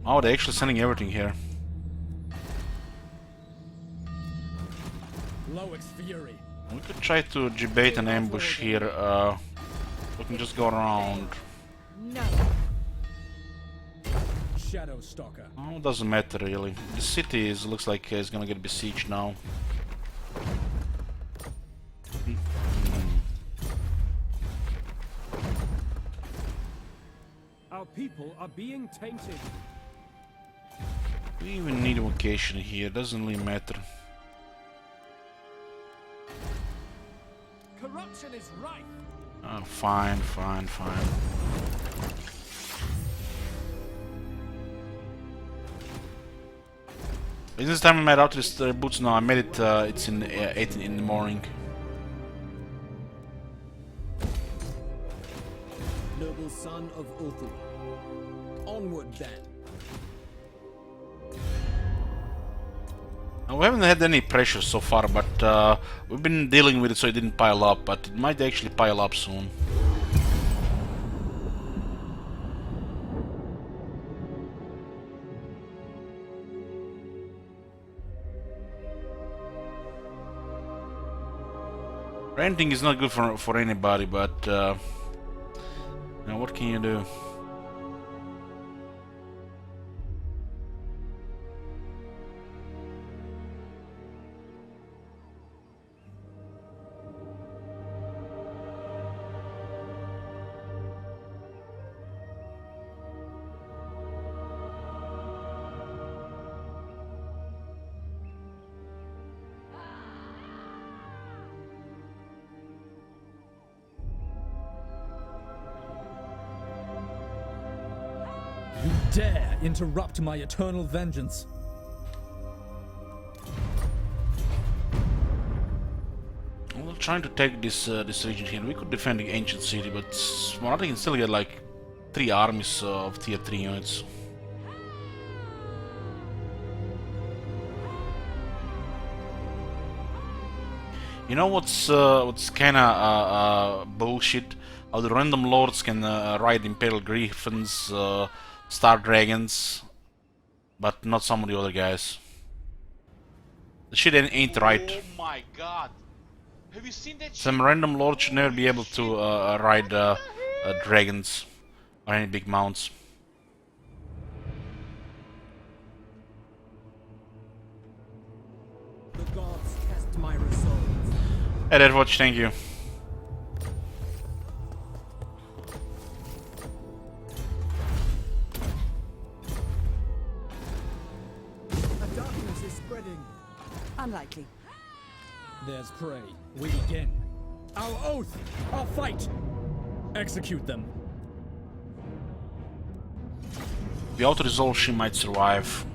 Oh, they're actually sending everything here. Loic's fury. We could try to debate an ambush here. We can just go around. No. Shadow Stalker. Oh, it doesn't matter really. The city looks like it's gonna get besieged now. Our people are being tainted. We even need a vocation here, doesn't really matter. Corruption is rife. Oh, fine. Is this time I made out this boots? No, I made it. It's in 8 in the morning. Noble son of Ulthu. Onward then. We haven't had any pressure so far, but we've been dealing with it so it didn't pile up, but it might actually pile up soon. Renting is not good for anybody, but now what can you do? You dare interrupt my eternal vengeance. We're trying to take this region here. We could defend the ancient city, but Smarty can still get like 3 armies of tier 3 units. You know what's kinda bullshit? How the random lords can ride Imperial Griffins, Star Dragons, but not some of the other guys. The shit ain't right. Oh my god! Have you seen that Some shit? random lord should never be able to ride dragons or any big mounts. The gods test my resolve. Hey, Deadwatch, thank you. A darkness is spreading. Unlikely. There's prey. We begin. Our oath! Our fight! Execute them. The auto resolve, she might survive.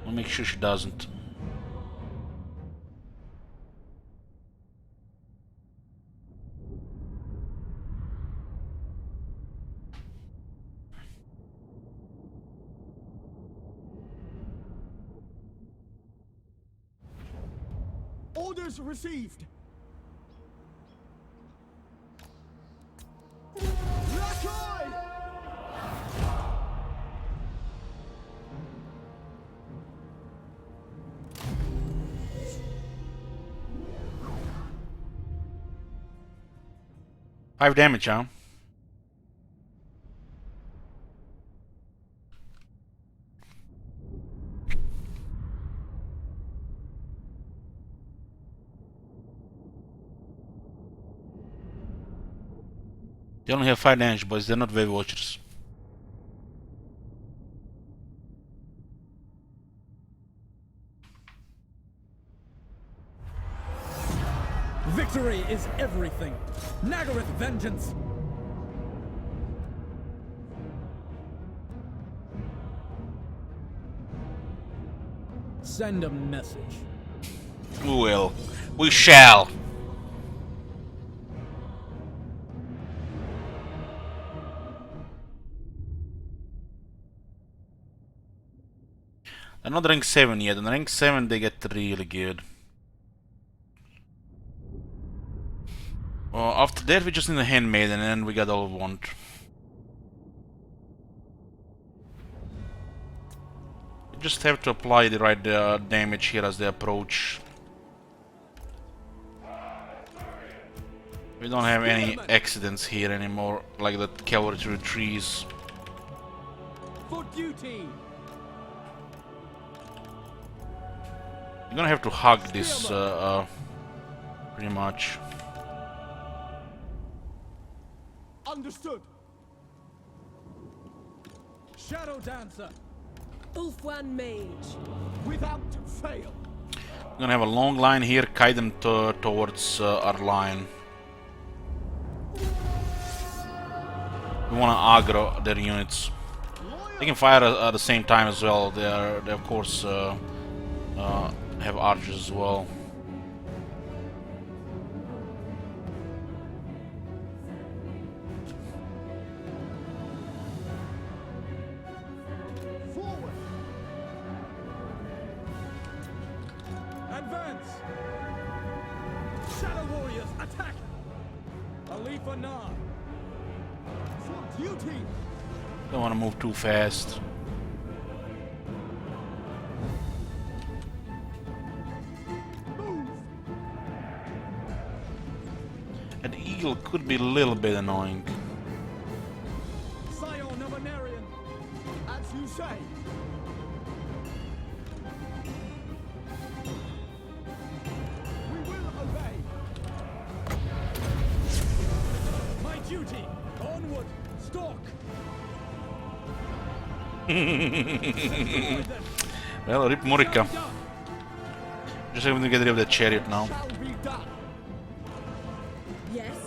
I'll make sure she doesn't. Orders received. Lakoi! Five damage, huh? They only have 5 damage, boys. They're not Wave Watchers. Victory is everything. Nagarythe vengeance. Send a message. We will. We shall. They're not rank 7 yet. In rank 7 they get really good. After that we just need a handmaiden and then we got all we want. just have to apply the right damage here as they approach. We don't have any accidents here anymore, like the cavalry through the trees. For duty! You're gonna have to hug this, pretty much. Understood! Shadow Dancer! Ulfwan Mage. Without fail! We're gonna have a long line here, guide them towards our line. We wanna aggro their units. They can fire at the same time as well. They of course have archers as well. Forward! Advance! Shadow Warriors, attack! Alifa Na! For duty! Don't want to move too fast. Move! An eagle could be a little bit annoying. Scion of Anarian, as you say. We will obey. My duty, onward, stalk. Well, rip Murica. Just having to get rid of the chariot now. Shall be done. Yes.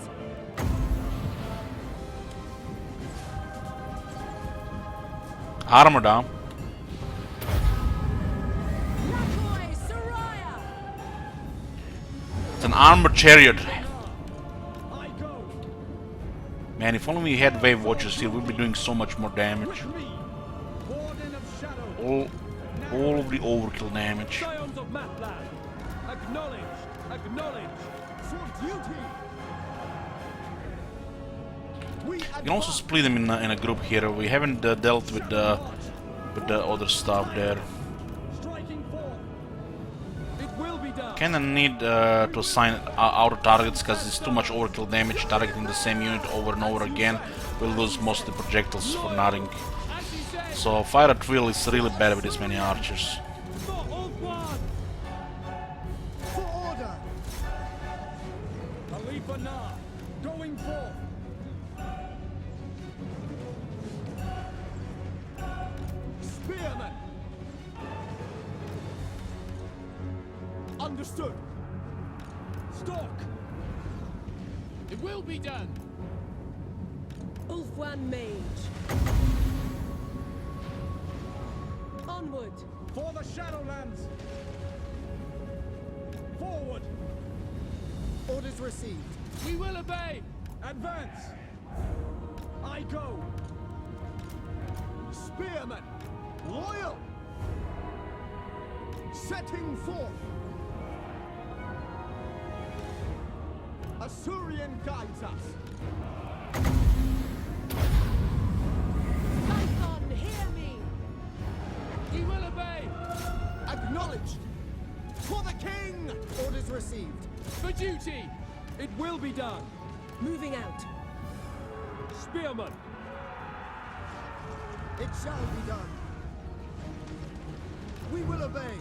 Armor down. Lakoi Soraya. It's an armored chariot. I go. Man, if only we had wave watchers here, we'd be doing so much more damage. With me. Warden of Shadow. All of the overkill damage. Scions of Matland. Acknowledge. Acknowledge. For duty. We You can also split them in a group here. We haven't dealt with the other stuff there. striking forth. It will be done. Kinda need to assign outer targets because it's too much overkill damage targeting the same unit over and over again. We'll lose most of the projectiles for nothing. As you say. So fire at will is really bad with this many archers. For Ulfwan. For order. Alifa Na. Going forth. Spearman. Understood. Stalk. It will be done. Ulfwan Mage. Onward. For the Shadowlands. Forward. Orders received. We will obey. Advance. I go. Spearman. Loyal. Setting forth. Assyrian guides us. Python, hear me. We will obey. Acknowledged. For the king. Orders received. For duty. It will be done. Moving out. Spearman. It shall be done. We will obey.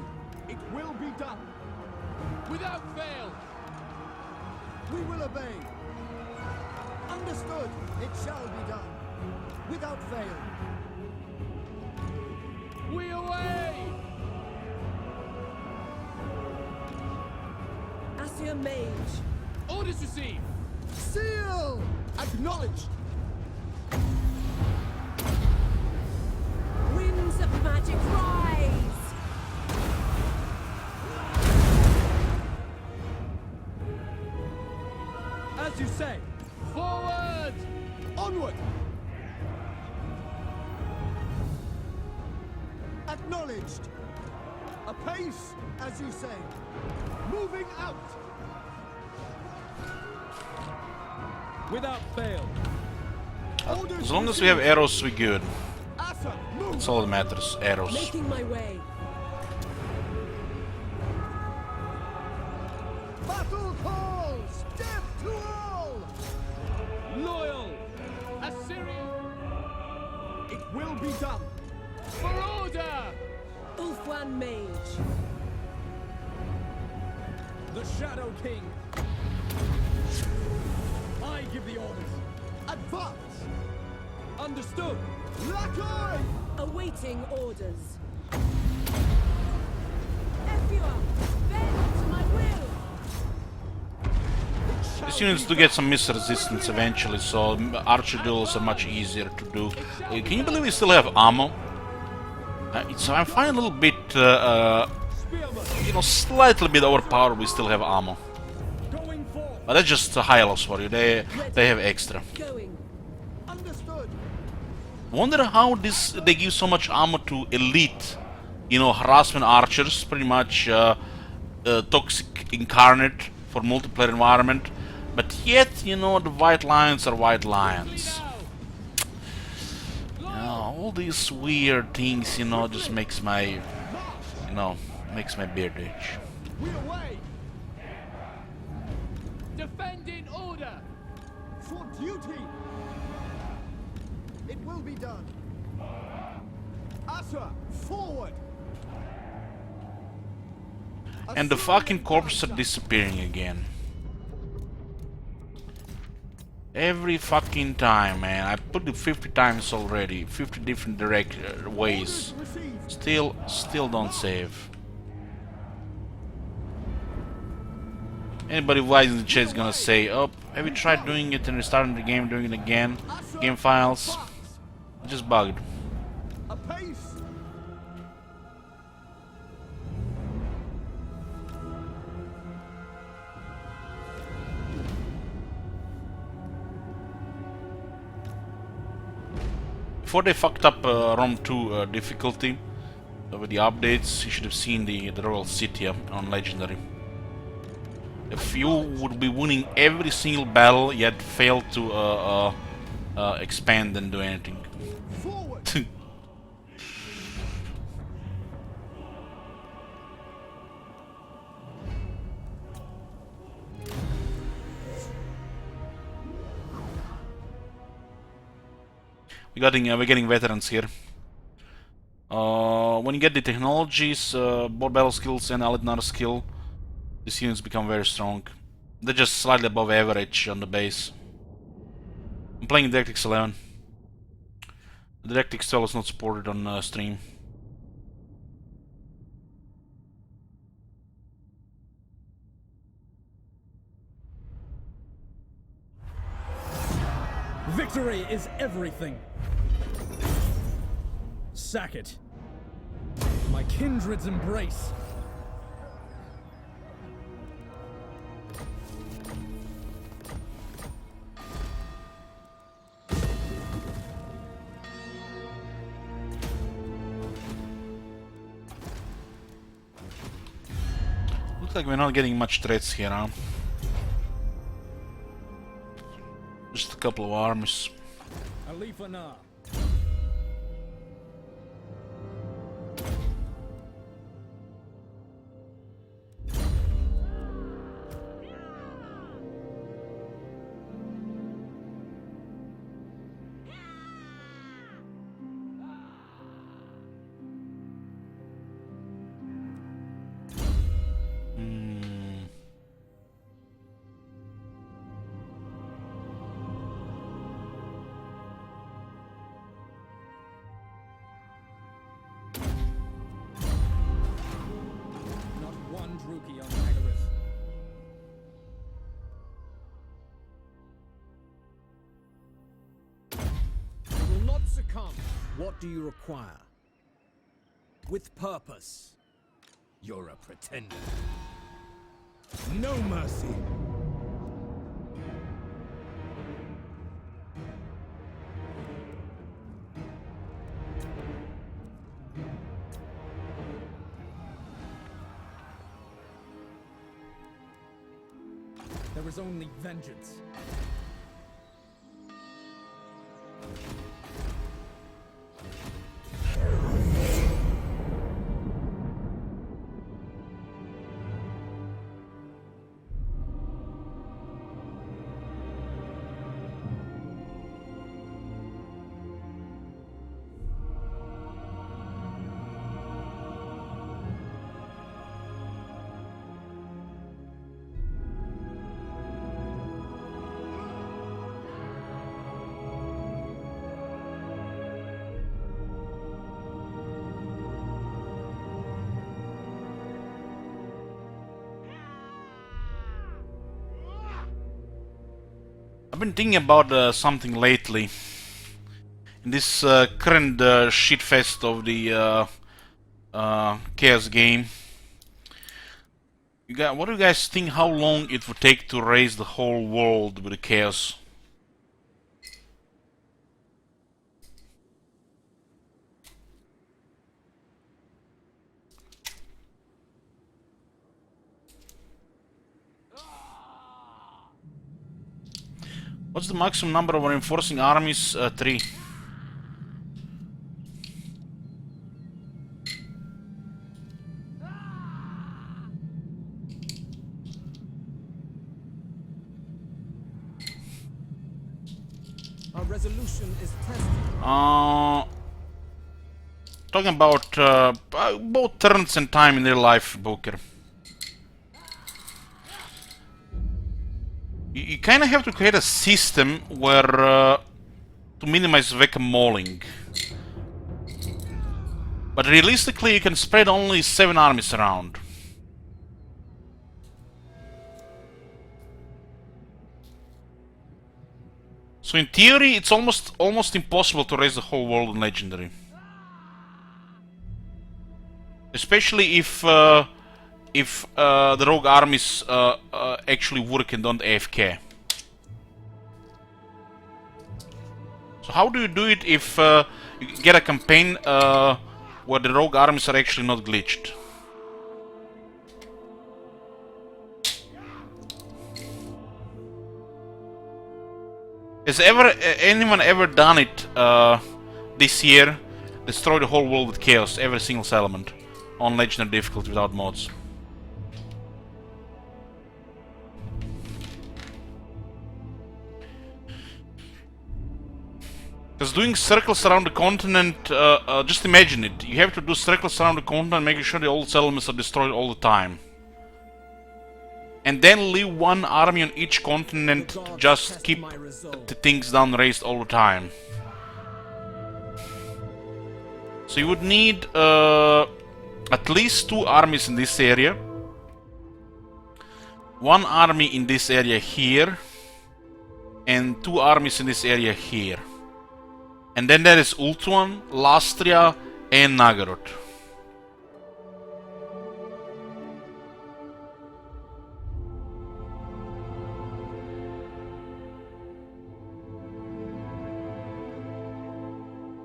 It will be done. Without fail. We will obey. Understood. It shall be done. Without fail. We away! Assia Mage. Orders received. Seal! Acknowledged. Winds of magic rise. As you say. Forward! Onward! Acknowledged. Apace, as you say. Moving out. Without fail. As long as we have arrows, we're good. Asa, move. That's all that matters. Arrows. Making my way. Battle calls! Death to all! Loyal! Assyria! It will be done! For order! Ulfwan Mage. The Shadow King! I give the orders. Advance! Understood! Lackey! Awaiting orders. Efua, bend to my will. These units do get some missile resistance eventually, so archer duels are much easier to do. Can you believe we still have ammo? I find a little bit, you know, slightly bit overpowered. We still have ammo, Going forth! but that's just high elves for you. They have extra. Going. Understood! Wonder how they give so much ammo to elite, you know, harassment archers, pretty much toxic incarnate for multiplayer environment. But yet, you know, the white lions are white lions. All these weird things, you know, just makes my, you know, makes my beard itch. We away! Defend in order! For duty! It will be done! Asa, forward! And the fucking corpses are disappearing again. Every fucking time, man. I put it 50 times already. 50 different ways. Still don't save. Anybody wise in the chat is gonna say, oh, have you tried doing it and restarting the game, doing it again? Game files. Just bugged. A pace! Before they fucked up ROM 2 difficulty with the updates, you should have seen the Royal City on Legendary. If you would be winning every single battle, yet failed to expand and do anything. Forward! We're getting veterans here. When you get the technologies, both battle skills and Alidnar skill, these units become very strong. They're just slightly above average on the base. I'm playing DirectX 11. The DirectX 12 is not supported on stream. Victory is everything! Sack it! My kindred's embrace! Looks like we're not getting much threats here, huh? Just a couple of armies. Alifana! Not one Druki on Nagarythe. I will not succumb. What do you require? With purpose. You're a pretender. No mercy. There is only vengeance. I've been thinking about something lately. In this current shitfest of the Chaos game. What do you guys think how long it would take to raise the whole world with the Chaos? What's the maximum number of reinforcing armies? 3. Our resolution is tested. Talking about both turns and time in real life, Booker. You kind of have to create a system where to minimize whack-a-moling. But realistically, you can spread only 7 armies around. So in theory, it's almost impossible to raise the whole world in Legendary. Especially if the rogue armies actually work and don't AFK. So how do you do it if you get a campaign where the rogue armies are actually not glitched? Has anyone ever done it this year? Destroy the whole world with chaos, every single element, on legendary difficulty without mods. Because doing circles around the continent, just imagine it. You have to do circles around the continent, making sure the old settlements are destroyed all the time. And then leave one army on each continent to just keep the things down raised all the time. So you would need at least 2 armies in this area. 1 army in this area here. And 2 armies in this area here. And then there is Ultuan, Lastria and Nagarythe.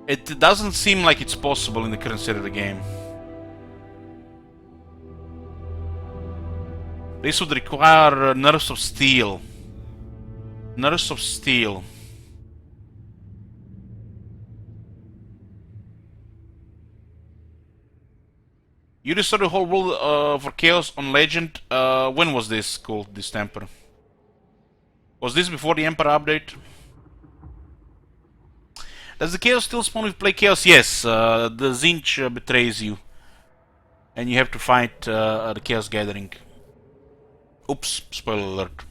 It doesn't seem like it's possible in the current state of the game. This would require nerves of steel. Nerves of steel. You restored the whole world for chaos on legend. When was this called, this temper? Was this before the Emperor update? Does the chaos still spawn if you play chaos? Yes, the Zinch betrays you. And you have to fight the chaos gathering. Oops, spoiler alert.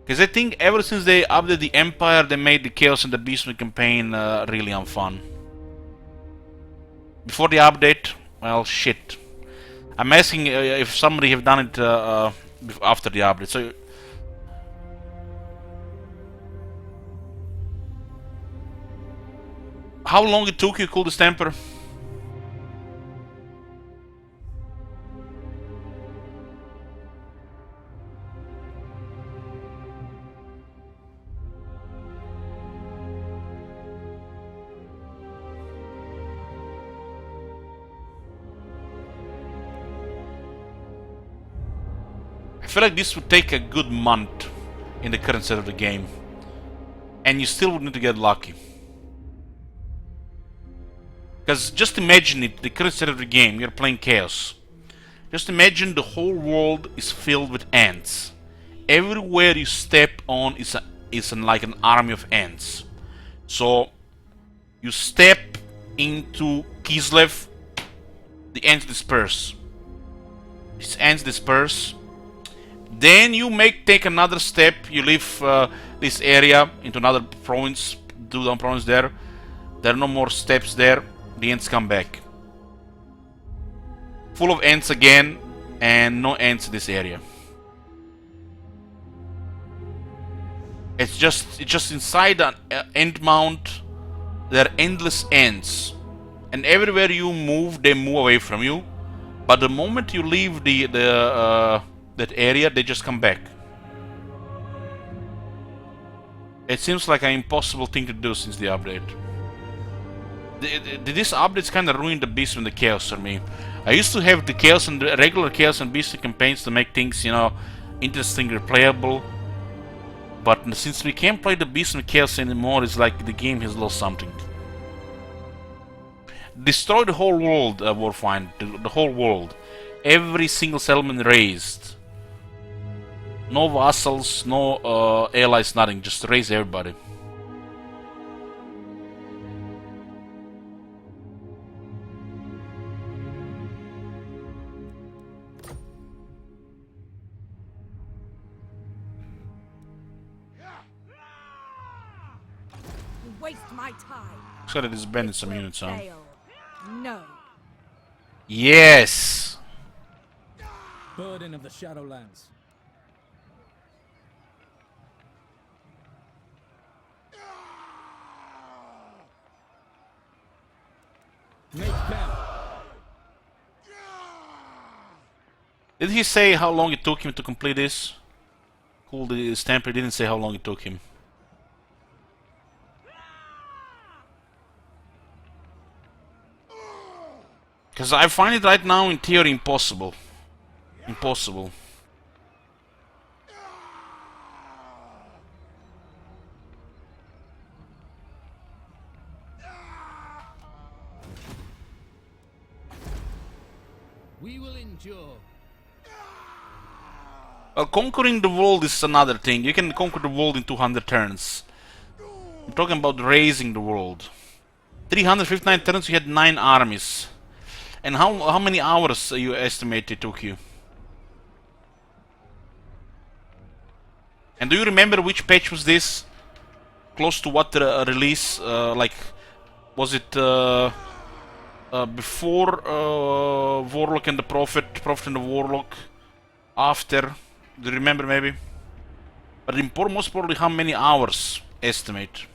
Because I think ever since they updated the Empire, they made the Chaos and the Beastman campaign really unfun. Before the update, well, shit. I'm asking if somebody have done it after the update. So, how long it took you to cool this temper? I feel like this would take a good month in the current state of the game. And you still would need to get lucky. Because just imagine it, the current state of the game, you're playing Chaos. Just imagine the whole world is filled with ants. Everywhere you step on is like an army of ants. So, you step into Kislev, the ants disperse. These ants disperse. Then you take another step, you leave this area into another province, do down province there. There are no more steps there, the ants come back. full of ants again, and no ants in this area. It's just inside an end mount. There are endless ants, and everywhere you move, they move away from you. But the moment you leave that area, they just come back. It seems like an impossible thing to do since the update. This update's kind of ruined the Beast and the Chaos for me. I used to have the Chaos and the regular Chaos and Beast campaigns to make things, you know, interesting, replayable. But since we can't play the Beast and Chaos anymore, it's like the game has lost something. Destroy the whole world, Warfind. The whole world. Every single settlement raised. No vassals, no allies, nothing. Just raise everybody. Waste my time. Looks like it is bending some units on. Fail. No. Yes! Burden of the Shadowlands. Make camp. Did he say how long it took him to complete this? Cool, the stamper didn't say how long it took him. Because I find it right now in theory impossible. Impossible. We will endure. Well, conquering the world is another thing. You can conquer the world in 200 turns. I'm talking about raising the world. 359 turns, you had 9 armies. And how many hours you estimate it took you? And do you remember which patch was this? Close to what release? Like, was it before Warlock and the Prophet, Prophet and the Warlock? After? Do you remember maybe? But most probably how many hours estimate?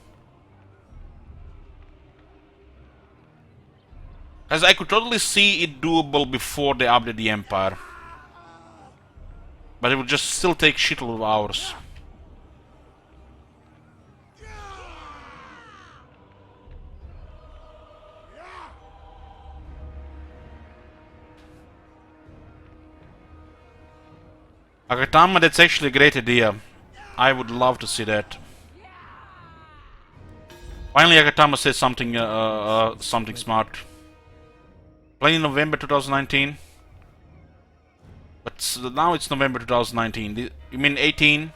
As I could totally see it doable before they updated the Empire. But it would just still take shitload of hours. Agatama, that's actually a great idea. I would love to see that. Finally, Agatama says something, something smart. Playing in November 2019. But now it's November 2019. You mean 18?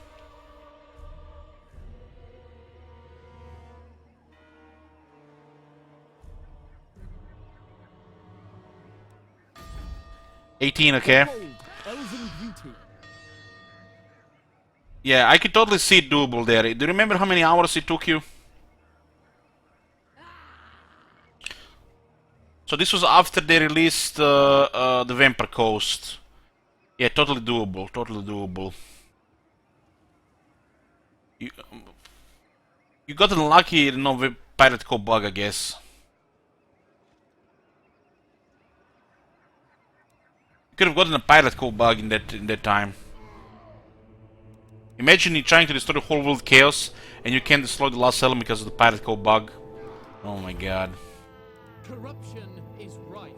Okay. Elven beauty. Yeah, I could totally see it doable there. Do you remember how many hours it took you? So this was after they released the Vampire Coast. Yeah, totally doable, totally doable. You got unlucky, you know, with Pirate Cove bug, I guess. You could have gotten a Pirate Cove bug in that time. Imagine you trying to destroy the whole world chaos and you can't destroy the last element because of the Pirate Cove bug. Oh my god. Corruption is rife.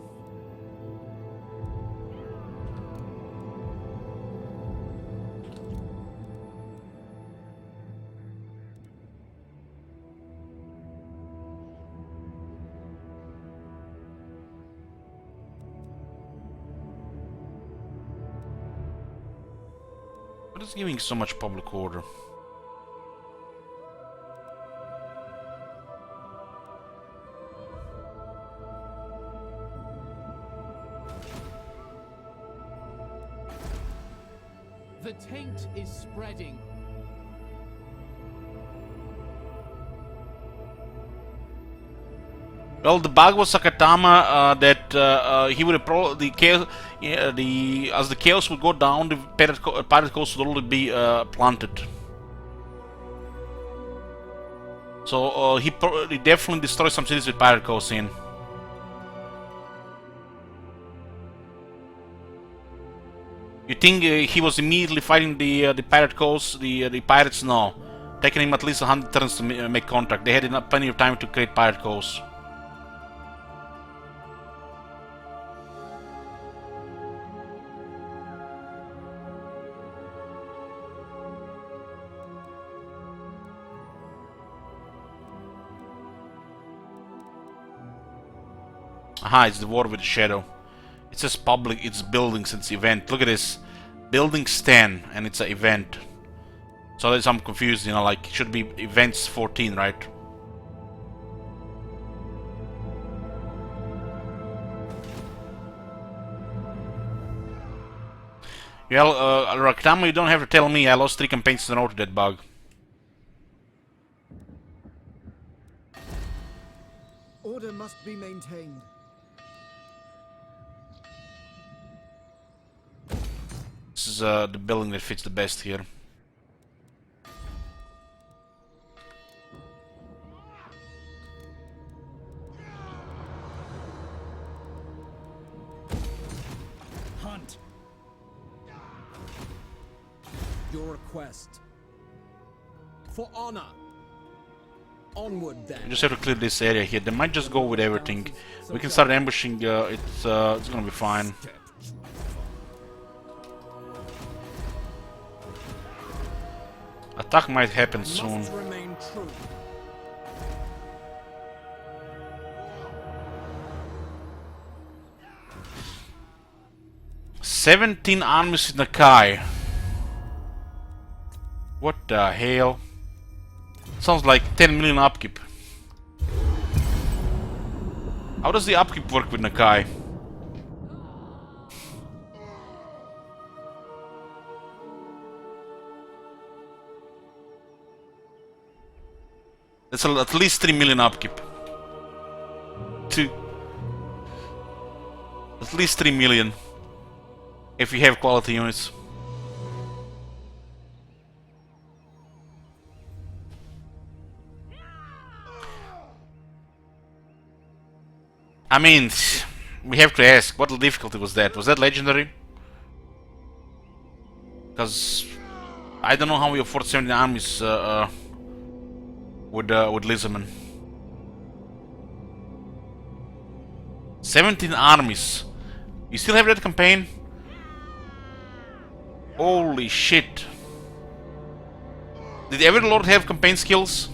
What is giving so much public order? The taint is spreading. Well, the bug was Sakatama that he would the chaos, as the chaos would go down, the pirate coast would already be planted. So he definitely destroyed some cities with pirate coast in. You think he was immediately fighting the pirate coast, the pirates? No, taking him at least 100 turns to make contact. They had enough, plenty of time to create pirate coast. Aha, it's the war with the shadow. It says public, it's buildings, it's event. Look at this. Buildings 10, and it's an event. So that's, I'm confused, you know, like, it should be events 14, right? Well, Raktama, you don't have to tell me. I lost 3 campaigns in a row to that bug. Order must be maintained. This is the building that fits the best here. Hunt. Your request. For honor. Onward then. We just have to clear this area here. They might just go with everything. We can start ambushing. It's gonna be fine. Attack might happen soon. Must remain true. "17 armies in Nakai." What the hell? Sounds like 10 million upkeep. How does the upkeep work with Nakai? That's at least 3 million upkeep. At least 3 million. If you have quality units. I mean, we have to ask, what difficulty was that? Was that legendary? Because I don't know how we afford 17 armies with Lizardman. 17 armies. You still have that campaign? Holy shit. Did every lord have campaign skills?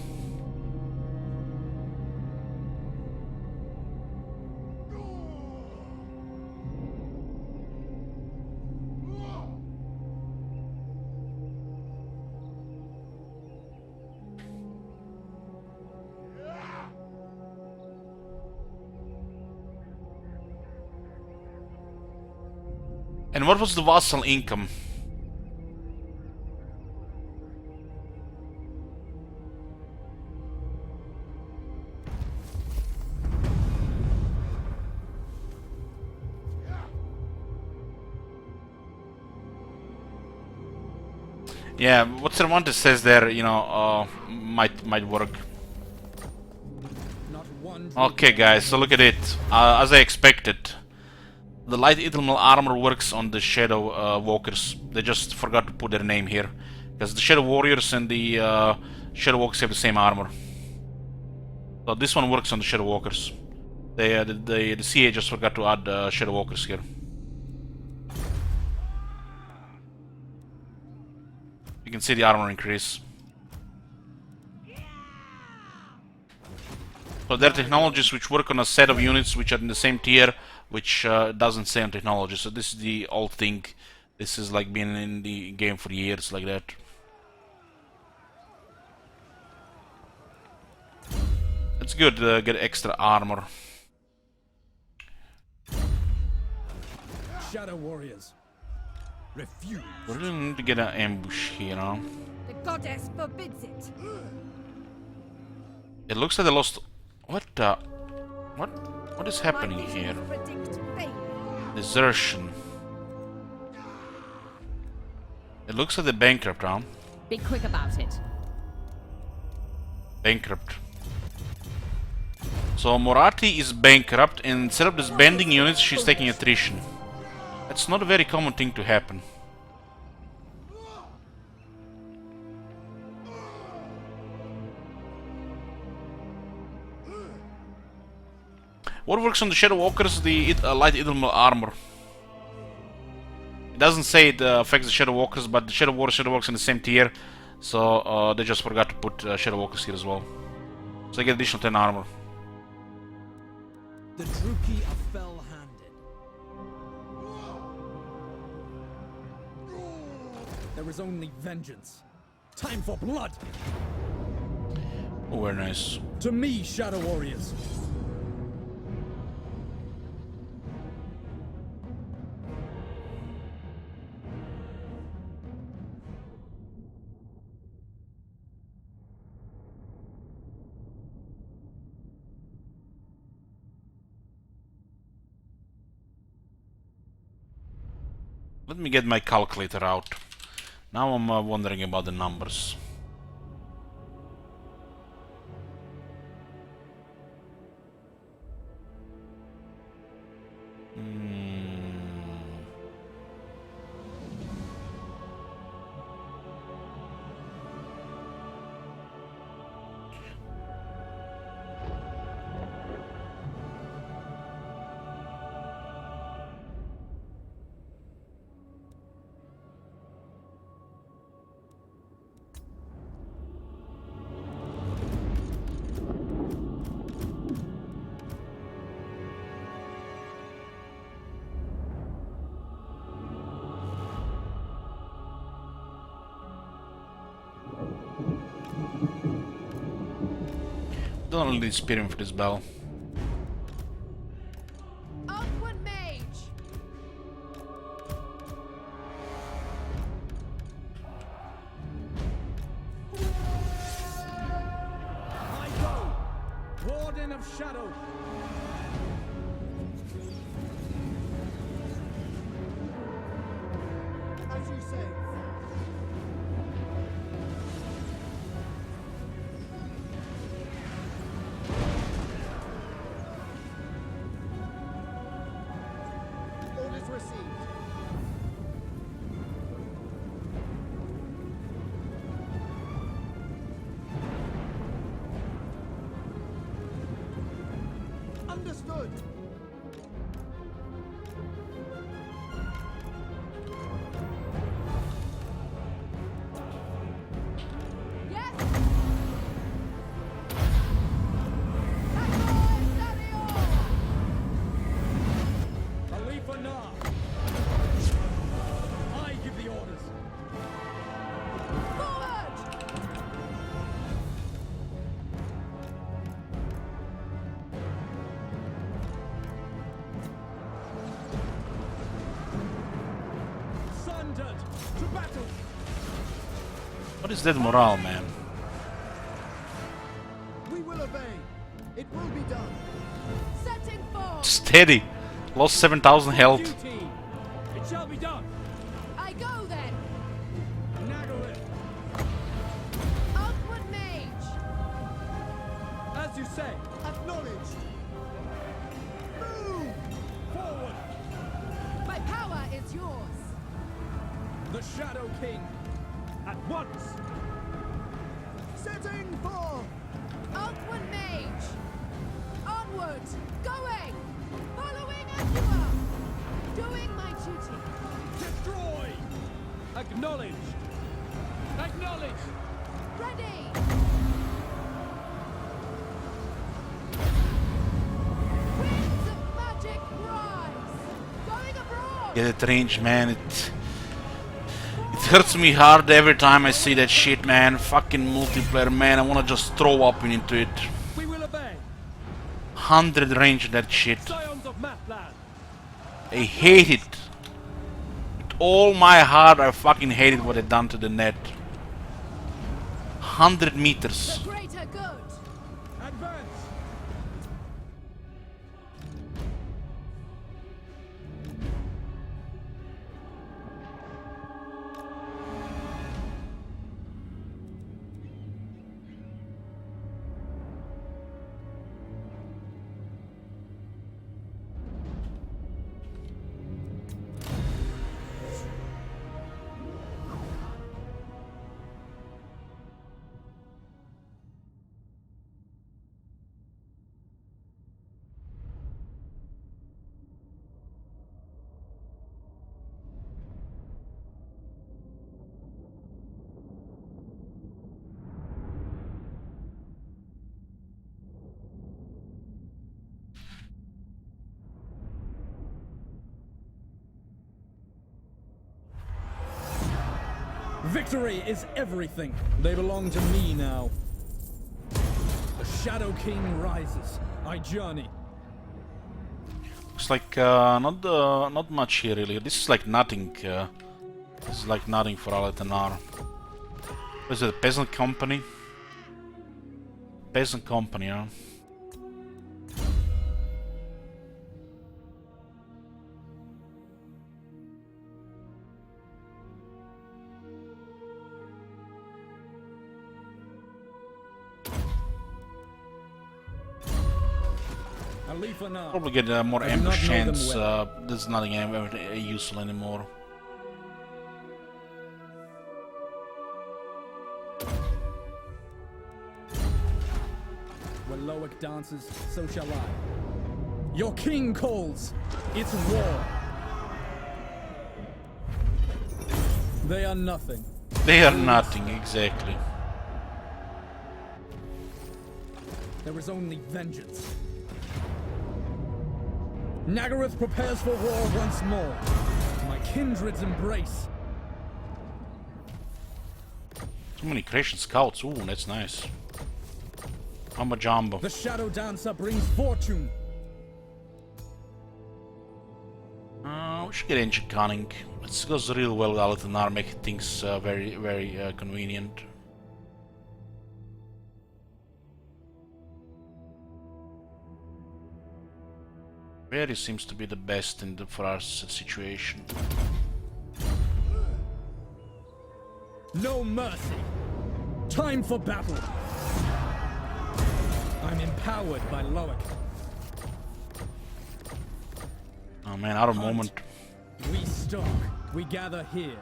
And what was the vassal income? Yeah, what Cervantes says there, you know, might work. Not one. Okay, guys, so look at it. As I expected, the light eternal armor works on the Shadow Walkers. They just forgot to put their name here, because the Shadow Warriors and the Shadow Walkers have the same armor. So this one works on the Shadow Walkers. The CA just forgot to add Shadow Walkers here. You can see the armor increase. So there are technologies which work on a set of units which are in the same tier, which doesn't say on technology. So this is the old thing. This is like being in the game for years, like that. It's good to get extra armor. Shadow warriors. Refuse. We're gonna need to get an ambush here, now. The goddess forbids it. It looks like they lost. What the? What? What is happening My here? visions predict fate. Desertion. It looks like the bankrupt, huh? Be quick about it. Bankrupt. So Morati is bankrupt, and instead of disbanding units, she's taking attrition. That's not a very common thing to happen. What works on the Shadow Walkers? The light Idle armor. It doesn't say it affects the Shadow Walkers, but the Shadow Walkers in the same tier, so they just forgot to put Shadow Walkers here as well. So I get additional 10 armor. The Druki are fell-handed. There is only vengeance. Time for blood! Oh, very nice. To me, Shadow Warriors. Let me get my calculator out. Now I'm wondering about the numbers. Don't need Spearing for this bell. Upward mage. I go! Warden of Shadow! As you say. Orders received. Understood. Yes. Khalifa Nah! I give the orders. Forward. Sundered! To battle! What is that morale, man? We will obey. It will be done. Setting forth. Steady. Lost 7,000 health. Duty! It shall be done! I go then. Nagarythe! Upward mage. As you say! Acknowledged. Move. Forward! My power is yours. The Shadow King! At once! Setting forth. Upward mage. Onward. Going. Following as you are. Doing my duty. Destroy! Acknowledged! Acknowledged! Ready. Winds of magic rise. Going abroad. Get it range, man. It hurts me hard every time I see that shit, man. Fucking multiplayer, man. I wanna just throw up into it. We will obey! 100 range that shit. Scions of Mapland! I hate it. With all my heart, I fucking hated what they done to the net. 100 meters. The greater good. Advance! Victory is everything. They belong to me now. The Shadow King rises. I journey. Looks like not much here really. This is like nothing. This is like nothing for Aletanar. Is it a peasant company? Peasant company, huh? Probably get more ambush chance. There's nothing useful anymore. Where Loic dances, so shall I. Your king calls. It's war. They are nothing. They are nothing, exactly. There is only vengeance. Nagarythe prepares for war once more. My kindred's embrace. Too many creation scouts. Ooh, that's nice. Amba Jamba. The Shadow Dancer brings fortune. We should get Ancient Cunning. It goes real well with Aletanar, making things very convenient. Very seems to be the best for our situation. No mercy. Time for battle. I'm empowered by Loic. Oh man, out of moment. We stalk. We gather here.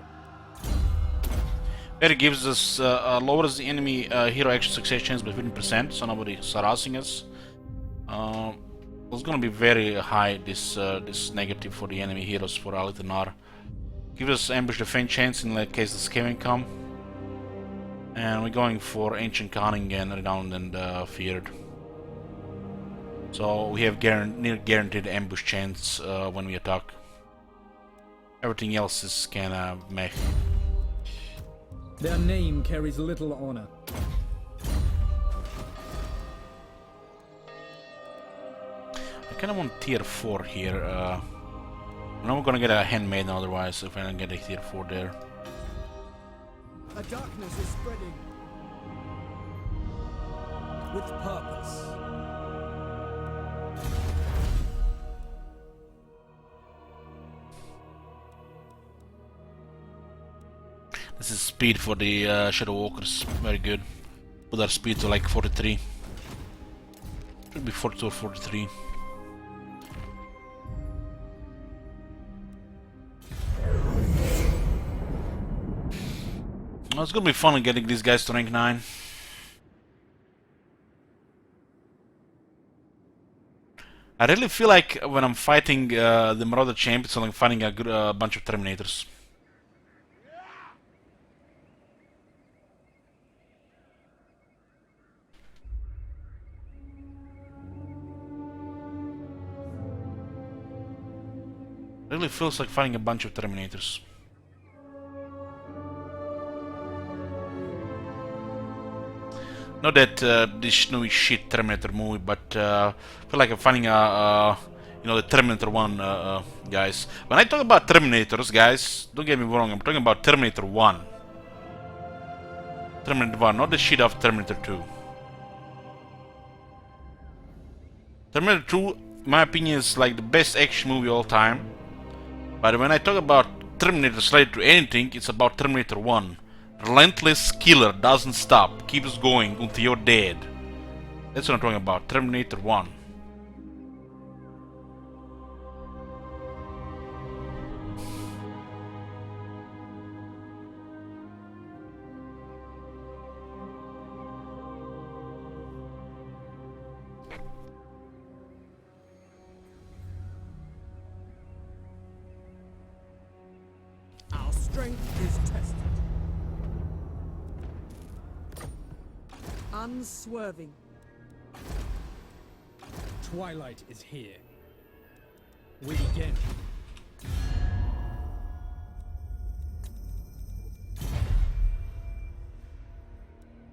Very gives us lowers the enemy hero action success chance by 15%, so nobody's harassing us. It's gonna be very high this negative for the enemy heroes for Aletanar. Gives us ambush defense chance in case the scaling come. And we're going for Ancient Cunning and Renowned and Feared. So we have near guaranteed ambush chance when we attack. Everything else is kinda meh. Their name carries little honor. I kinda want tier 4 here. I'm not gonna get a handmaiden otherwise if I don't get a tier 4 there. A darkness is spreading. With purpose. This is speed for the Shadow Walkers. Very good. Put our speed to like 43. Should be 42 or 43. Well, it's gonna be fun getting these guys to rank 9. I really feel like when I'm fighting the Marauder champions, I'm fighting a bunch of Terminators. Really feels like fighting a bunch of Terminators. Not that this new shit Terminator movie, but I feel like I'm finding the Terminator 1 guys. When I talk about Terminators, guys, don't get me wrong, I'm talking about Terminator 1. Terminator 1, not the shit of Terminator 2. Terminator 2, in my opinion, is like the best action movie of all time. But when I talk about Terminator related to anything, it's about Terminator 1. Relentless killer, doesn't stop, keeps going until you're dead. That's what I'm talking about, Terminator 1. Our strength is tested. Unswerving. Twilight is here. We begin.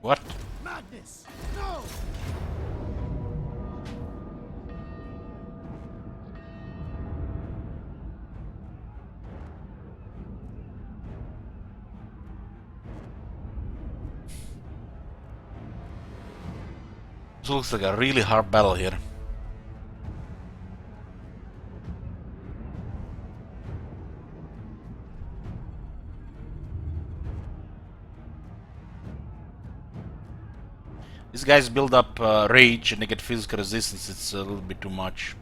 What? Madness! No! This looks like a really hard battle here. These guys build up rage and they get physical resistance. It's a little bit too much.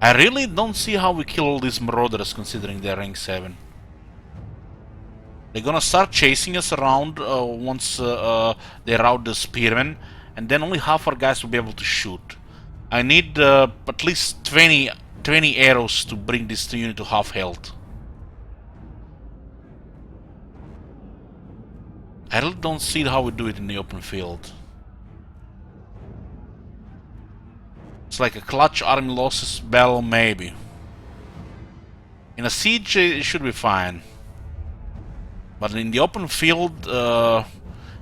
I really don't see how we kill all these marauders considering they're rank 7. They're gonna start chasing us around once they rout the spearmen, and then only half our guys will be able to shoot. I need at least 20 arrows to bring this unit to half health. I really don't see how we do it in the open field. It's like a clutch army losses battle, maybe. In a siege, it should be fine. But in the open field,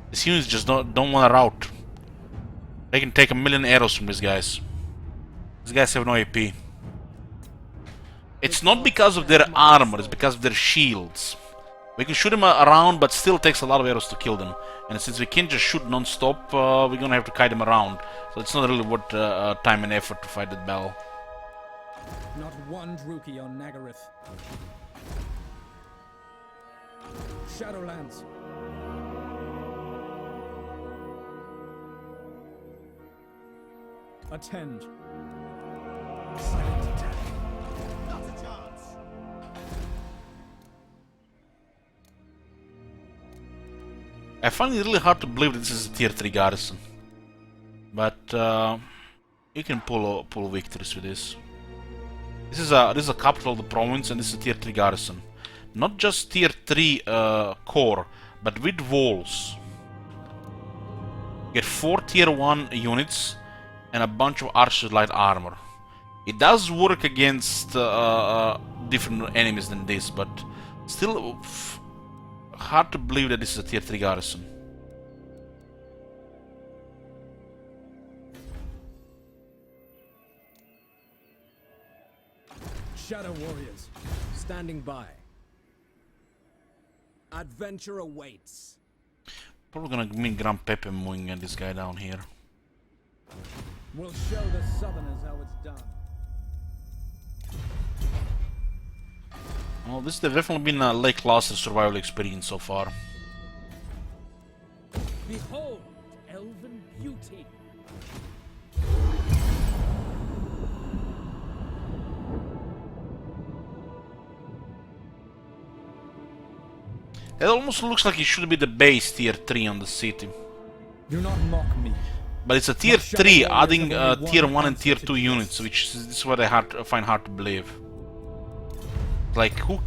these units just don't want to rout. They can take 1,000,000 arrows from these guys. These guys have no AP. It's not because of their armor, it's because of their shields. We can shoot them around, but still takes a lot of arrows to kill them. And since we can't just shoot non-stop, we're gonna have to kite them around. So it's not really worth time and effort to fight that battle. Not one Druki on Nagarythe. Shadowlands. Attend. Silent attack. Not a chance. I find it really hard to believe that this is a tier 3 garrison. But you can pull victories with this. This is a capital of the province, and this is a tier 3 garrison. Not just tier 3 core, but with walls. You get 4 tier 1 units and a bunch of archers light armor. It does work against different enemies than this, but still hard to believe that this is a tier 3 garrison. Shadow warriors. Standing by. Adventure awaits. Probably gonna mean Grand Pepe moving this guy down here. We'll show the Southerners how it's done. Well, this has definitely been a Lake Laster survival experience so far. Behold, elven beauty. It almost looks like it should be the base tier 3 on the city. Do not mock me. But it's a tier 3 adding tier 1 and tier 2 units, which is what I find hard to believe. Like, who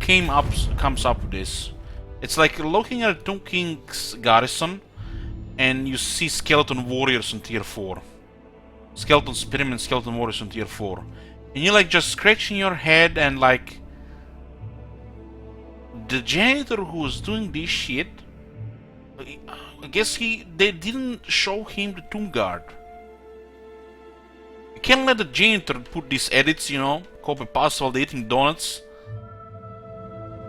comes up with this? It's like looking at Tomb King's garrison and you see skeleton warriors on tier 4. Skeleton spearmen, skeleton warriors on tier 4. And you're like just scratching your head and like... The janitor who was doing this shit, I guess they didn't show him the tomb guard. You can't let the janitor put these edits, you know, copy pasta while they're eating donuts,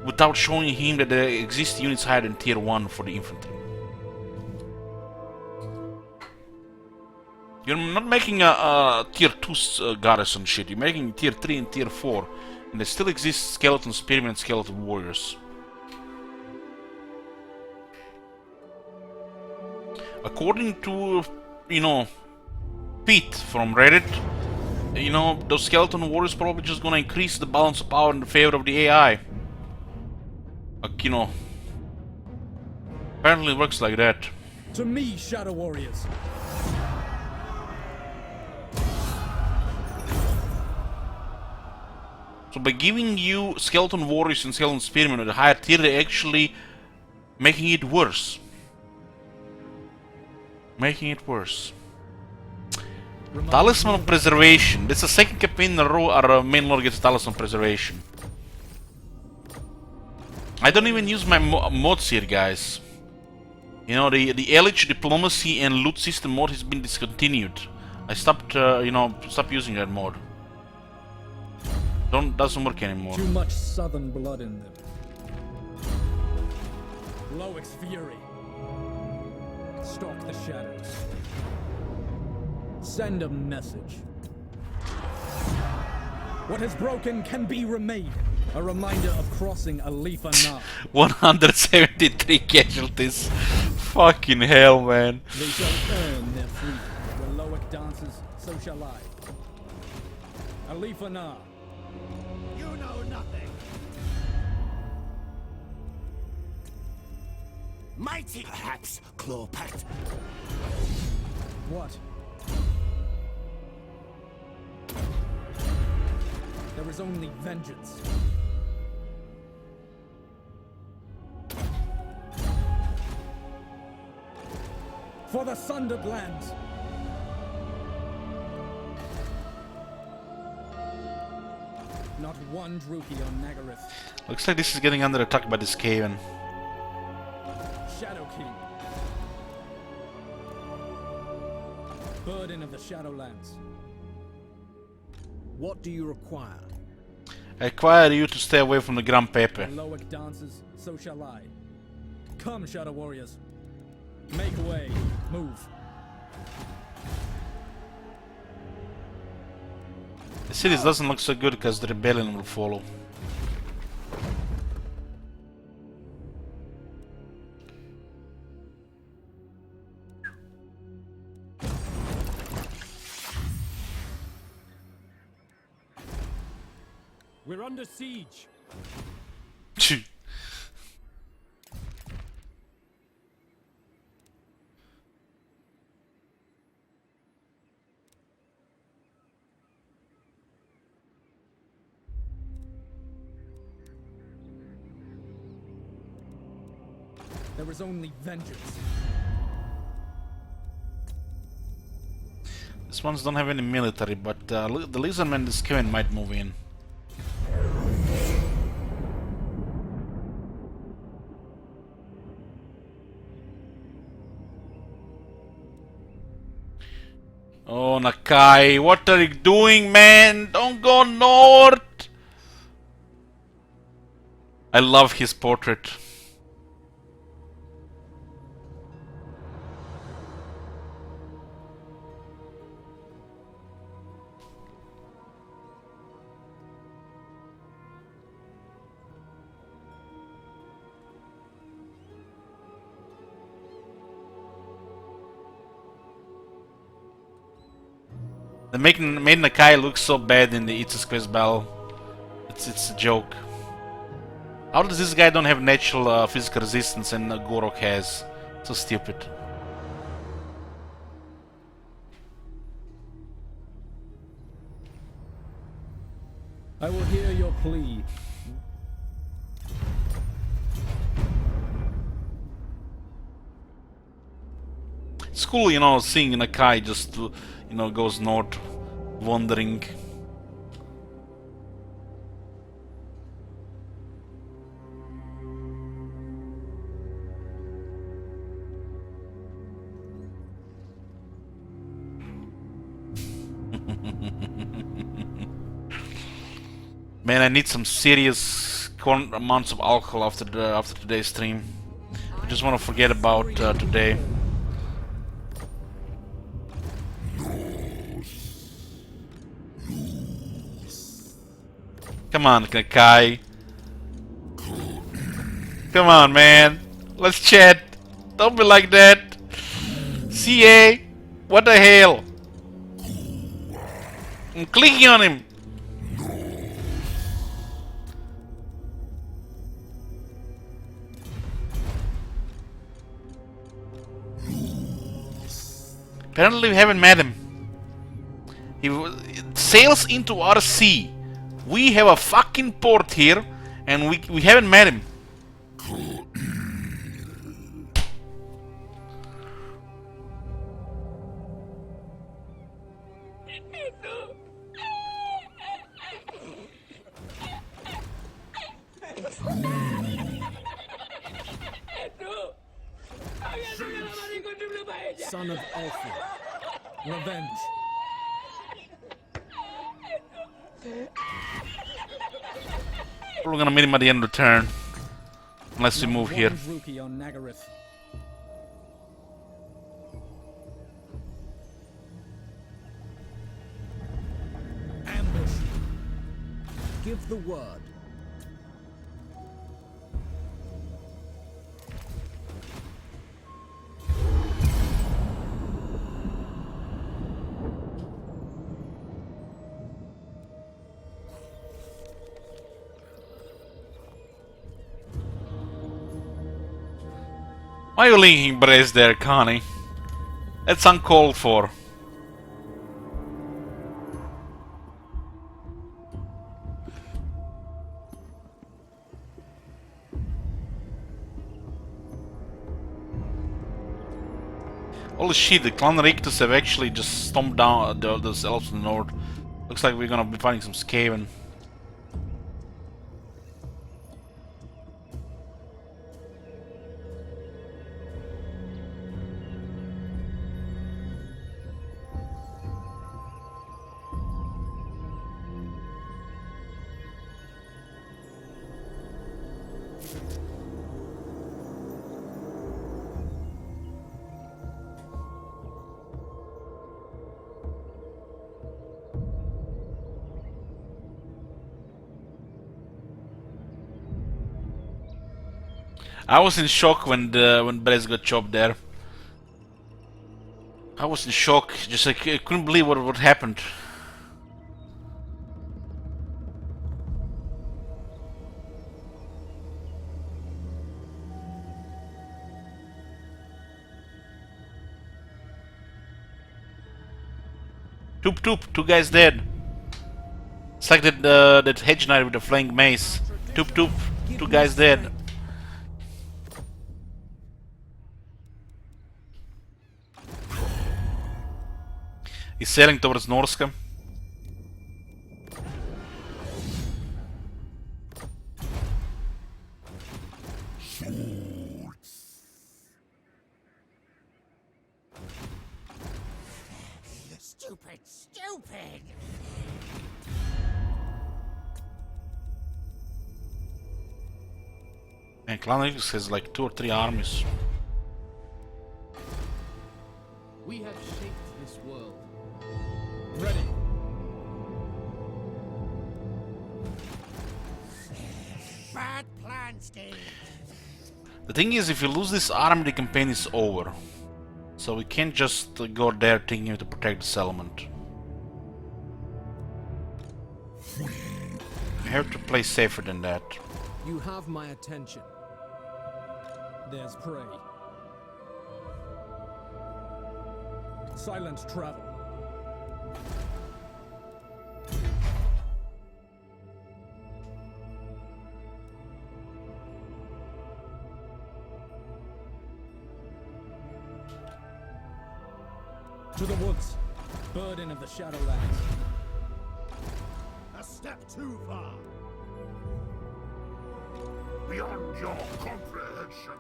without showing him that there exist units higher than tier 1 for the infantry. You're not making a tier 2 garrison shit, you're making tier 3 and tier 4, and there still exist skeleton spearmen and skeleton warriors. According to, you know, Pete from Reddit, you know, those skeleton warriors probably just gonna increase the balance of power in favor of the AI. Like, you know, apparently it works like that. To me, shadow warriors. So by giving you skeleton warriors and skeleton spearmen at a higher tier, they're actually making it worse. Making it worse. Talisman of Preservation. This is the second campaign in a row our main lord gets Talisman of Preservation. I don't even use my mods here, guys. You know, the Elite Diplomacy and Loot System mod has been discontinued. I stopped, stopped using that mod. Doesn't work anymore. Too much southern blood in them. Loic's fury. Stalk the shadows. Send a message. What is broken can be remade. A reminder of crossing Nagarythe now. 173 casualties. Fucking hell, man. They shall earn their freedom. Where Loic dances, so shall I. Nagarythe now. You know nothing. Mighty, perhaps, Clawpat. What? There is only vengeance. For the sundered lands. Not one Druki on Nagarythe. Looks like this is getting under attack by this Skaven. Shadow King. Burden of the Shadowlands. What do you require? I require you to stay away from the Grand Pepe. Where Loic dances, so shall I. Come, Shadow Warriors. Make way. Move. The cities doesn't look so good because the rebellion will follow. We're under siege. There is only vengeance. These ones don't have any military, but the Lizardmen and the Skaven might move in. Oh, Nakai, what are you doing, man? Don't go north! I love his portrait. They made Nakai look so bad in the It's a Quest battle. It's a joke. How does this guy don't have natural physical resistance and Gorok has? So stupid. I will hear your plea. It's cool, you know, seeing Nakai just, you know, goes north, wandering. Man, I need some serious amounts of alcohol after today's stream. I just want to forget about today. Come on, Nakai. Come on, man. Let's chat. Don't be like that. CA, what the hell? I'm clicking on him. Apparently we haven't met him. He sails into our sea. We have a fucking port here, and we haven't met him. son of Alfred. Revenge. We're gonna meet him at the end of the turn. Unless we Not move one here. rookie on Nagarythe. Ambush. Give the word. Why are you linking Brace there, Connie? That's uncalled for. Holy shit, the Nagarythe have actually just stomped down those elves in the north. Looks like we're gonna be finding some Skaven. I was in shock when Brez got chopped there. I was in shock, just like I couldn't believe what happened. Toop toop, two guys dead. It's like that hedge knight with the flying mace. Toop toop, two guys dead. He's sailing towards Norska. Stupid, stupid! And Nagarythe has like 2 or 3 armies. We have shaped this world. Ready. Bad plan, Steve. The thing is, if you lose this army, the campaign is over. So we can't just go there thinking to protect the settlement. We have to play safer than that. You have my attention. There's prey. Silent travel. To the woods. Burden of the Shadowlands. A step too far. Beyond your comprehension.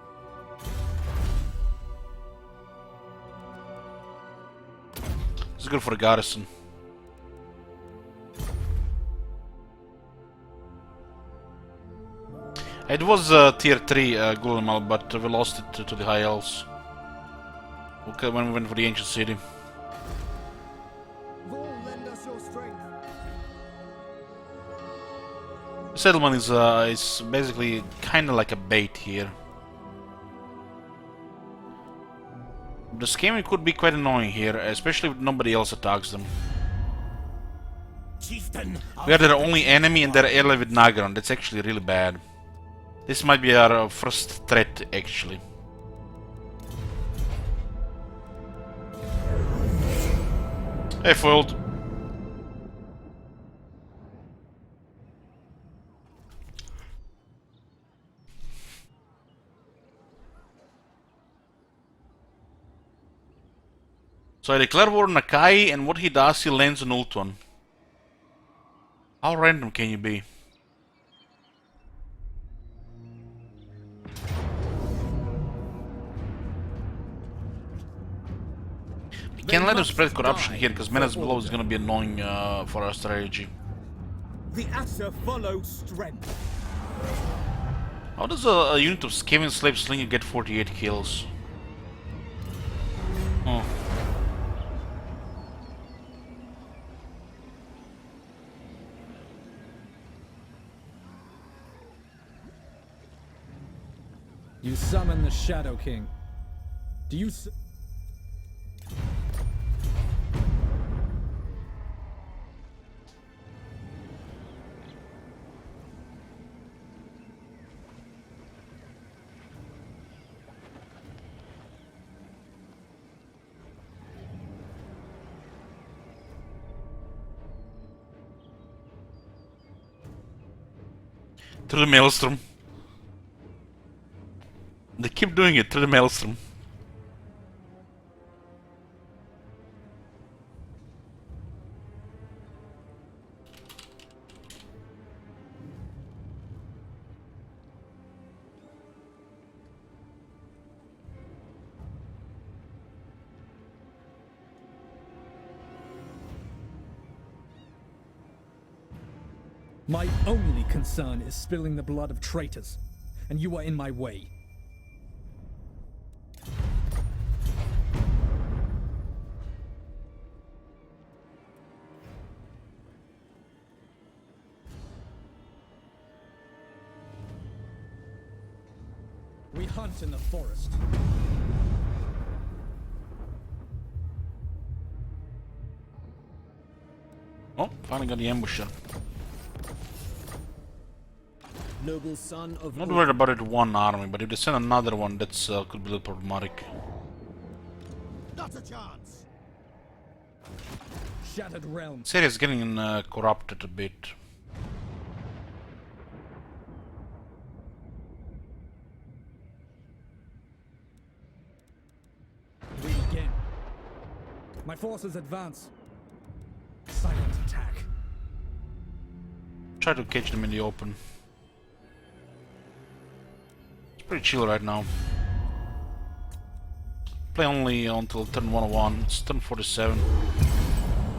It's good for the garrison. It was tier 3 Gulimal, but we lost it to the High Elves. Okay, when we went for the Ancient City. Vol, lend us your strength. The settlement is basically kind of like a bait here. The scamming could be quite annoying here, especially if nobody else attacks them. Chieftain. We are their only enemy and they're allied with Nagarythe. That's actually really bad. This might be our first threat, actually. Hey, foiled. So I declare war on Nakai, and what he does, he lands an ult one. How random can you be? let them spread must corruption die here, because menace for below is order. gonna be annoying for our strategy. The Asher follow strength. How does a unit of Skaven Slave Slinger get 48 kills? Oh. You summon the Shadow King. Do you Through the Maelstrom. They keep doing it through the Maelstrom. My only concern is spilling the blood of traitors, and you are in my way. We hunt in the forest. Oh, finally got the ambusher. Noble son of Not worried about it one army, but if they send another one, that's could be a little problematic. Not a chance. Shattered realm. This area is getting corrupted a bit. We begin. My forces advance. Silent attack. Try to catch them in the open. It's pretty chill right now. Play only until turn 101. It's turn 47.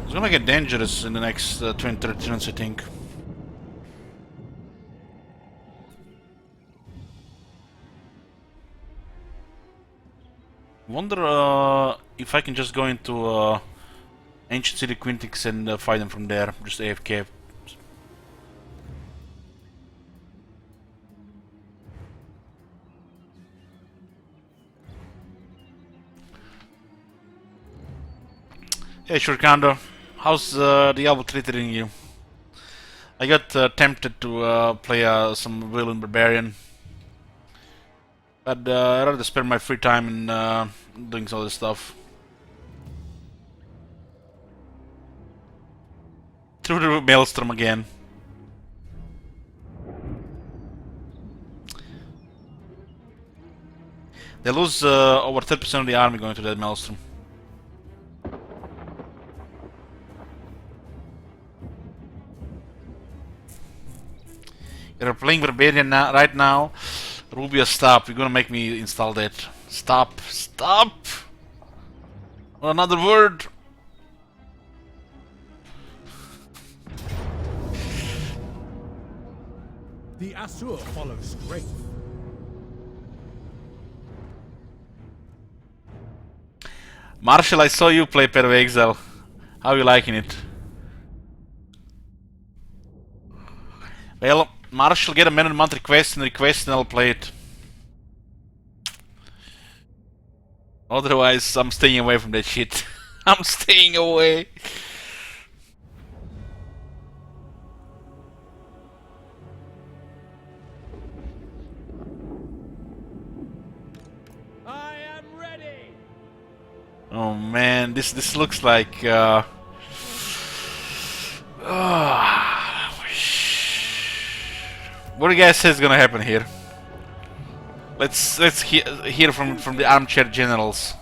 It's gonna get dangerous in the next 20-30 turns, I think. Wonder if I can just go into Ancient City Quintix and fight them from there, just AFK. Hey Shurikando, how's Diablo 3 treating you? I got tempted to play some Villain Barbarian, but I'd rather spend my free time in doing some other stuff. Through the Maelstrom again. They lose over 30% of the army going to that Maelstrom. You're playing Barbarian now, right now. Rubia, stop. You're gonna make me install that. Stop. Stop! Another word! The Asur follow strength. Marshall, I saw you play Path of Exile. How are you liking it? Well, Marshall, get a man of the month request and I'll play it. Otherwise, I'm staying away from that shit. I'm staying away. I am ready. Oh man, this looks like what do you guys say is gonna happen here? Let's hear from the armchair generals.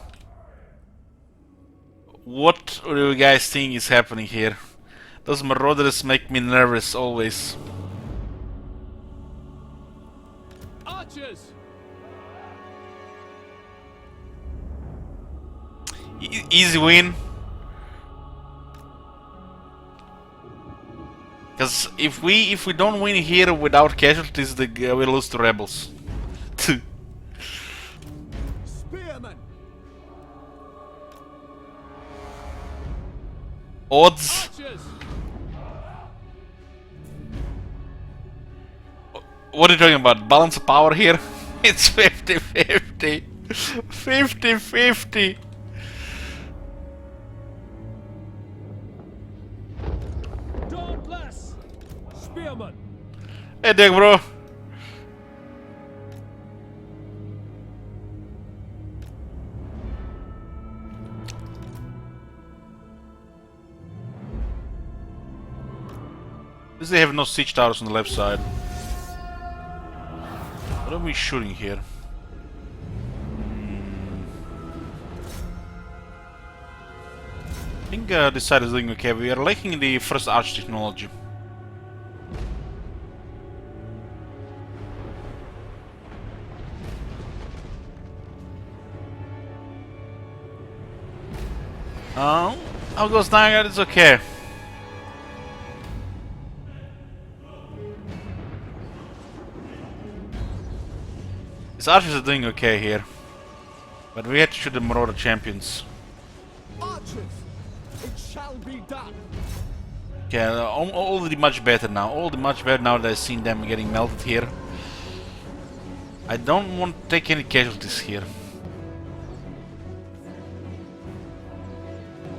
What do you guys think is happening here? Those marauders make me nervous always. Archers. Easy win. Because if we don't win here without casualties, we lose to rebels. Spearmen. Odds. Archers. What are you talking about? Balance of power here? It's 50-50. 50-50. Dauntless! Spearman! Hey, Dick, bro. At least they have no siege towers on the left side. What are we shooting here? I think this side is doing okay. We are lacking the first arch technology. How goes Nagarythe? It's okay. His archers are doing okay here. But we had to shoot the Marauder champions. Archers. It shall be done. Okay, already much better now. Already much better now that I've seen them getting melted here. I don't want to take any casualties here.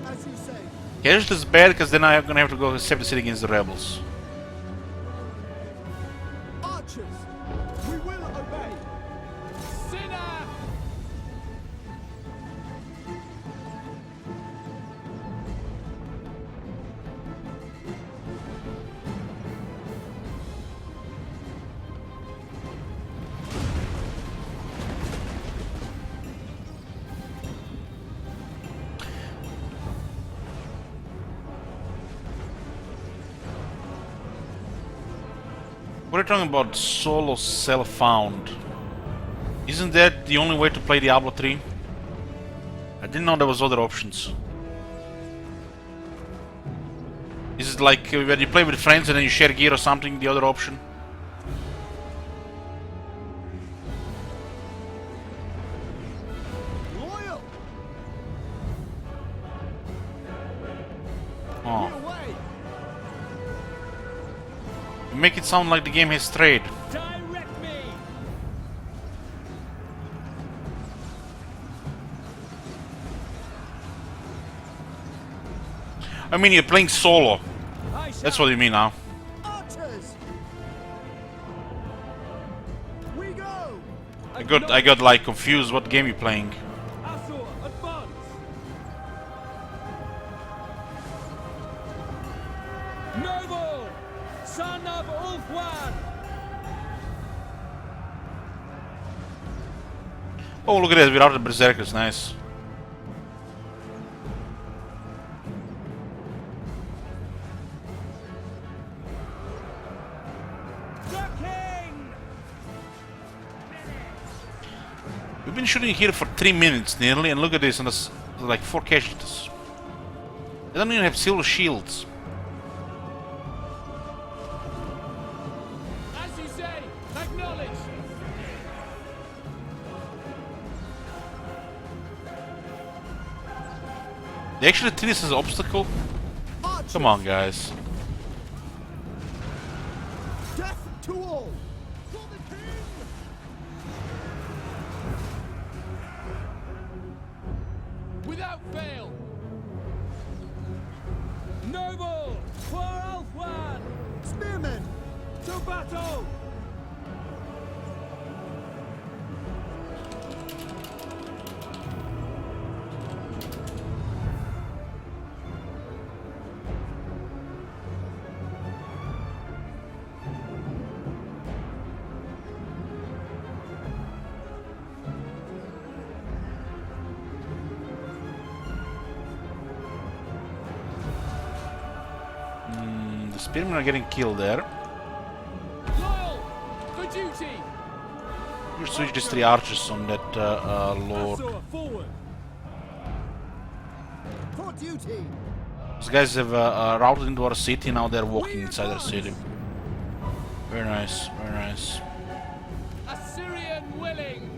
As you say. Casualties is bad because then I'm gonna have to go save the city against the rebels. Archers. We will obey. Sinner. What are you talking about solo self-found? Isn't that the only way to play Diablo 3? I didn't know there was other options. Is it like when you play with friends and then you share gear or something, the other option? Loyal. Oh. Away. You make it sound like the game has strayed. Direct me! I mean, you're playing solo. I shall That's what you mean now. Archers. We go. I got like confused what game you're playing. Asur, advance! Noble! Son of Ulfwan! Oh, look at this, we're out of the berserkers, nice. The king! We've been shooting here for 3 minutes nearly, and look at this, and there's like 4 casualties. They don't even have silver shields. As you say. Acknowledge. They actually treat this as an obstacle? Archers. Come on, guys. Death to all. For the king. Without fail. Noble! For Ulfwan! Spearmen. To battle! The spearmen are getting killed there. Loyal. For duty. You switch these 3 archers on that lord. Asur, forward! For duty. These guys have routed into our city, now they're walking inside our city. Very nice, very nice. Assyrian willing.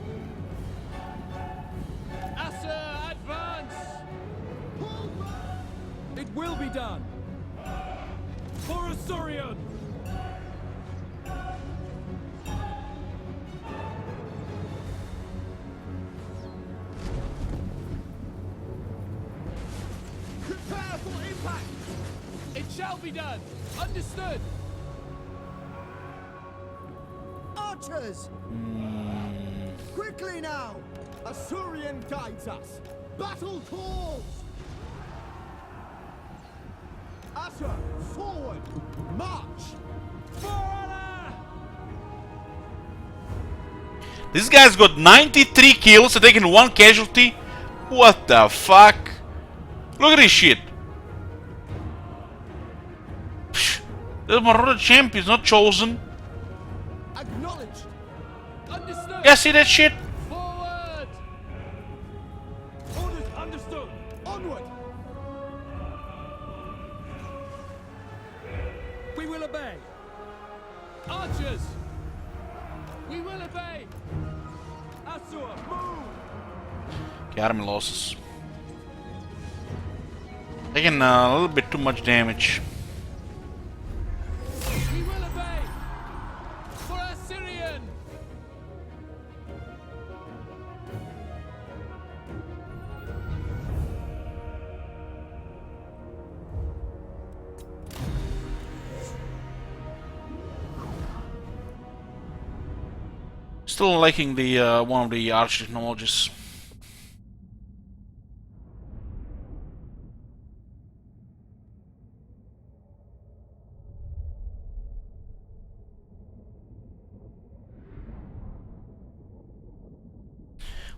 Assur advance. It will be done. For Assyrian! Prepare for impact. It shall be done. Understood. Archers! Quickly now! Assyrian guides us. Battle calls. Assur, forward. March. For honor. This guy's got 93 kills and taking 1 casualty? What the fuck? Look at this shit. Psh, the Marauder champ is not chosen. Acknowledged. Understood. Yeah, see that shit? Forward. Orders understood. Onward. We will obey. Archers. We will obey. Assur, move. Okay, army losses. Taking a little bit too much damage. We will obey. For Assyrian. Still liking the one of the archer technologies.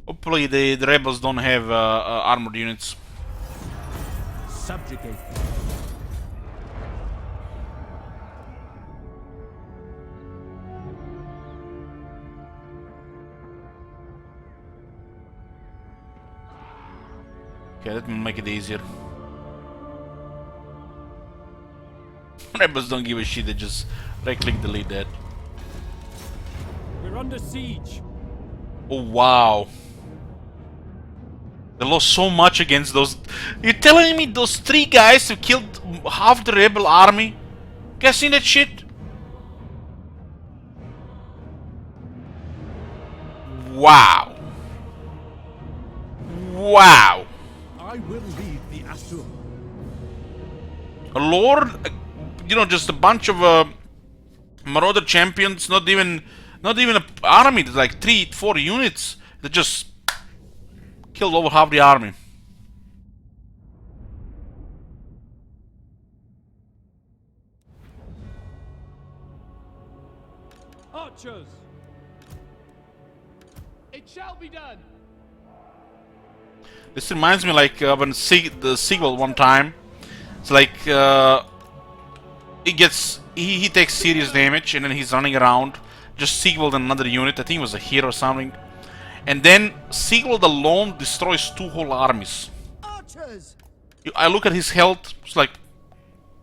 Hopefully the rebels don't have armored units. Subjugate. Okay, that will make it easier. Rebels don't give a shit, they just right-click delete that. We're under siege. Oh wow. They lost so much against those. You're telling me those 3 guys who killed half the rebel army? Guys seen that shit? Wow. Wow. I will lead the Assur. A lord, you know, just a bunch of marauder champions, not even an army, there's like 3-4 units that just killed over half the army. Archers! It shall be done. This reminds me like when the sequel one time. It's like he takes serious damage and then he's running around, just sequeled another unit. I think it was a hero or something, and then sequeled alone destroys 2 whole armies. Archers! I look at his health; it's like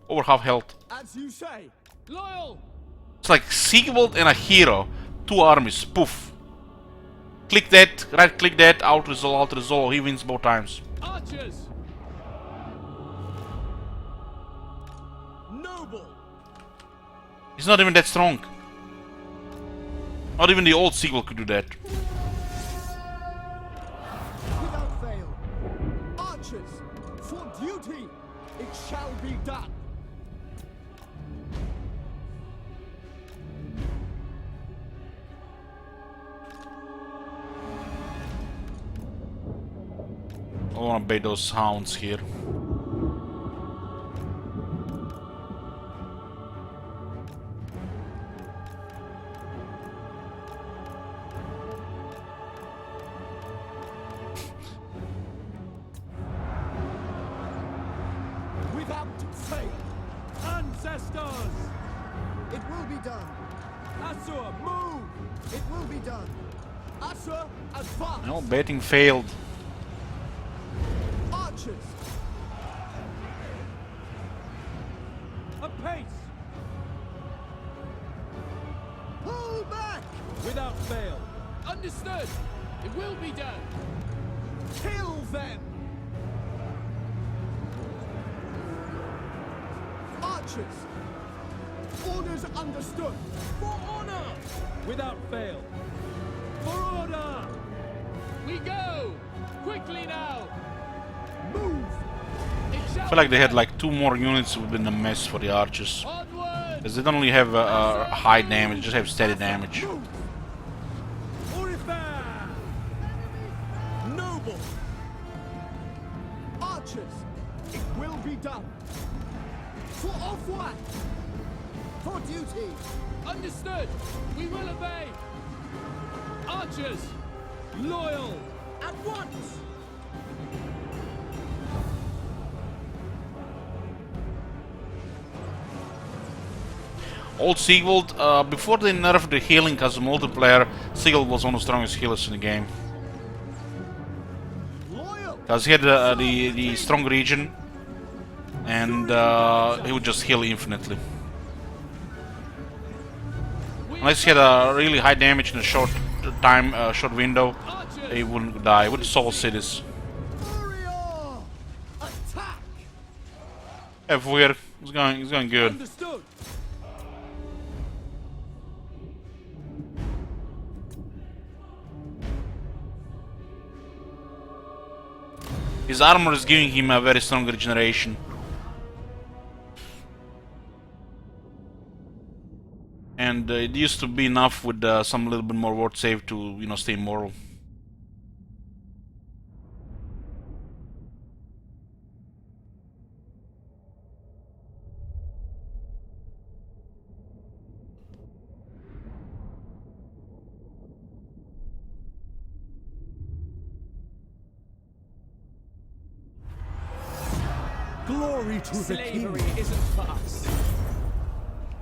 over half health. As you say. Loyal. It's like sequeled and a hero, 2 armies. Poof. Click that, right click that, out resolve, he wins both times. Archers. Noble. He's not even that strong. Not even the old sequel could do that. Without fail. Archers. For duty. It shall be done. I want to bait those hounds here. Without fail. Ancestors. It will be done. Assur, move. It will be done. Assur, advance. No, baiting failed. Archers. Without fail. Understood. It will be done. Kill them. Archers. Orders understood. For honor. Without fail. For order. We go. Quickly now. Move. It I shall feel like they had be like 2 more units. It would have been a mess for the archers. done. Onward. Because they don't really have high damage, just have steady damage. Move. Orifare. Noble. Archers. It will be done. For Offwat. For duty. Understood. We will obey. Archers. Loyal. At once. Old Sigvald, before they nerfed the healing as a multiplayer, Sigvald was one of the strongest healers in the game. Loyal. Because he had the strong region, and he would just heal infinitely. Unless he had a really high damage in a short time, short window, he wouldn't die. He would solve cities. Warrior. Attack. Everywhere, it's going good. Understood. His armor is giving him a very strong regeneration. And it used to be enough with some little bit more ward save to, you know, stay immortal. Glory to the king. Slavery isn't for us.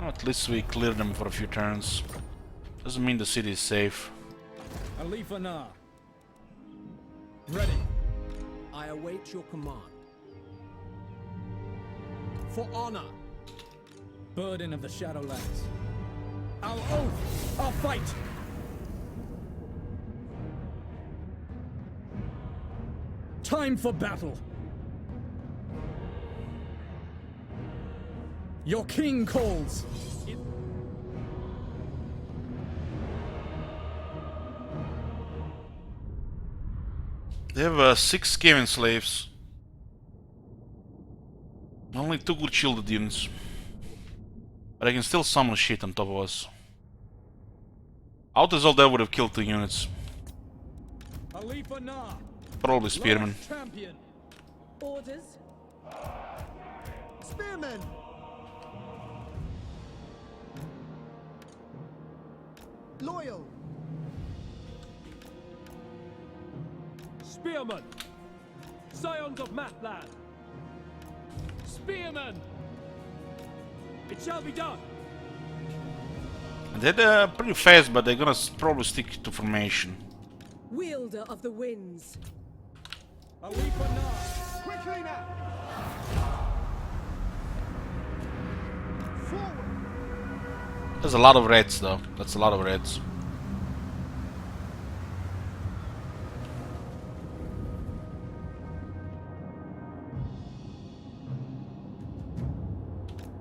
At least we cleared them for a few turns. Doesn't mean the city is safe. Alifana. Ready. I await your command. For honor. Burden of the Shadowlands. Our oath. Our fight. Time for battle. Your king calls. They have 6 Skaven slaves. Only 2 good shielded units. But I can still summon shit on top of us. Out as all that would have killed 2 units. Alifana. Probably spearmen. Lord champion. Orders. Spearmen. Loyal. Spearmen. Scions of Matland. Spearmen. It shall be done. They're pretty fast, but they're gonna probably stick to formation. Wielder of the winds. Alifana. Quickly now. Forward. There's a lot of reds though. That's a lot of reds.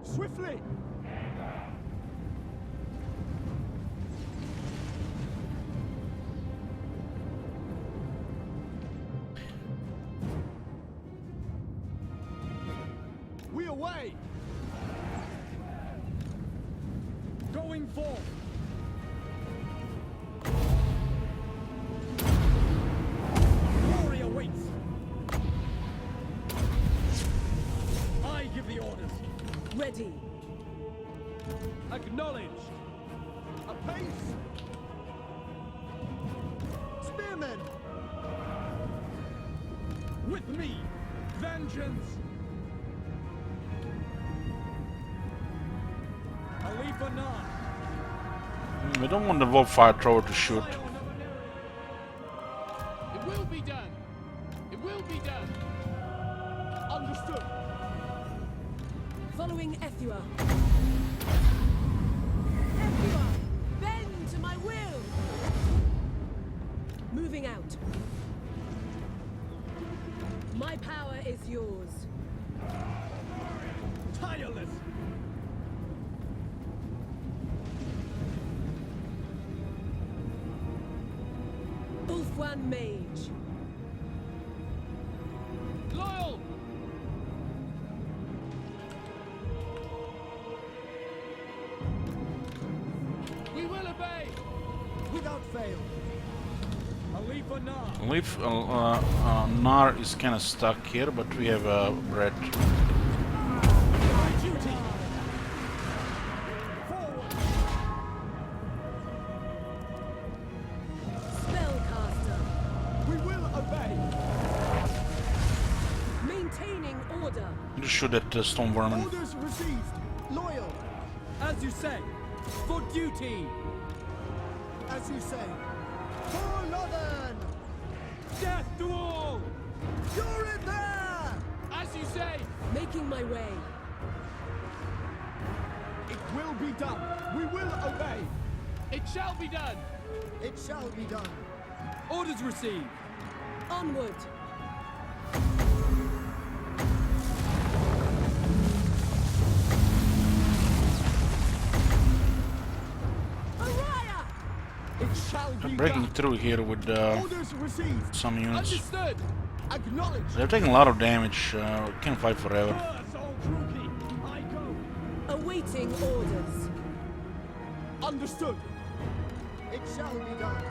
Swiftly. We away. Going forth. Glory awaits. I give the orders. Ready. Acknowledged. Apace. Spearmen. With me, vengeance. Alifana. We don't want the Wolf Fire Thrower to shoot. It will be done. It will be done. Understood. Following Ethua. Ethua, bend to my will. out. My power is yours. Tireless! Ulfwan Mage. Loyal! We will obey! Without fail. Alifa Nar! Leaf Nar is kind of stuck here, but we have bread. My duty! Forward! Spellcaster. We will obey! Maintaining order. Just shoot at Stone Vermin. Orders received. Loyal. As you say, for duty! As you say. For Northern. Death to all! You're in there. As you say, Making my way. it will be done. We will obey. It shall be done. It shall be done. Orders received! Onward. Araya! It shall be Breaking done. through here with Orders received. some units. Understood. Acknowledged. They're taking a lot of damage. Can't fight forever. Curse all Druki! I go! Awaiting orders. Understood. It shall be done.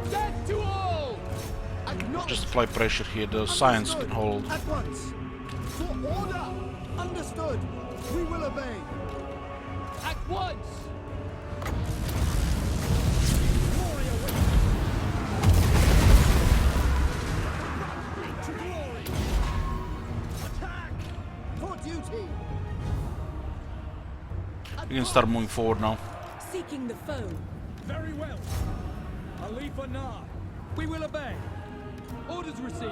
Death to all. Acknowledged. Just apply pressure here. The science can hold. At once. For order. Understood. We will obey. At once. Warrior wait! To glory! Attack! For duty. We can start moving forward now. Seeking the foe. Very well! Alifa Nar! We will obey! Orders received!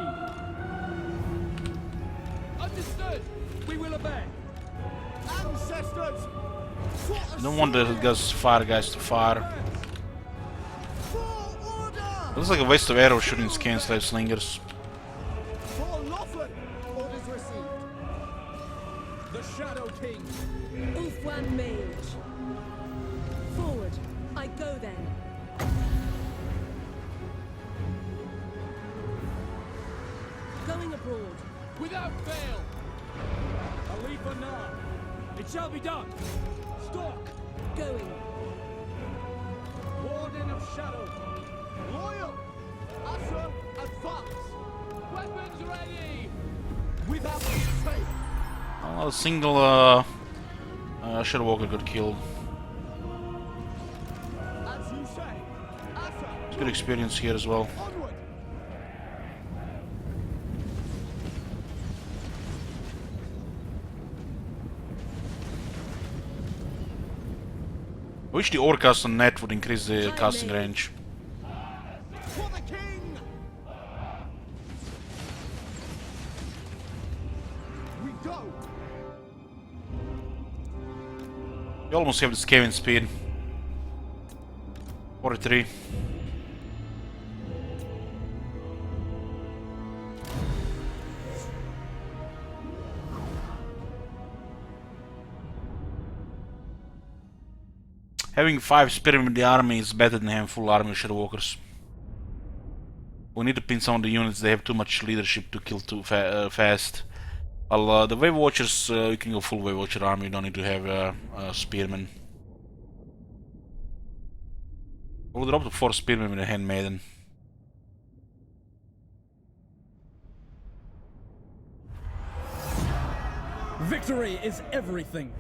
Understood. We will obey! Ancestors. For Don't want the fire guys to fire. For order. Looks like a waste of arrows shooting scan slave slingers. For Lothland. Orders received. The Shadow King! Ulfwan Mage. Forward. I go then. Going abroad. Without fail. Alifa Nar! It shall be done! Stalk! Going. Warden of Shadow! Loyal. Asher, advance. Weapons ready. Without fail. Oh, a single Shadow Walker got killed. As you say. Asher. Good experience here as well. Onward. I wish the Orcast on net would increase the casting range. For the king. We go. You almost have the scaling speed. 43. Having 5 spearmen in the army is better than having full army of Shadow Walkers. We need to pin some of the units, they have too much leadership to kill too fast. Well, the Wave Watchers, you can go full Wave Watcher army, you don't need to have spearmen. We'll drop the 4 spearmen with a Handmaiden. Victory is everything!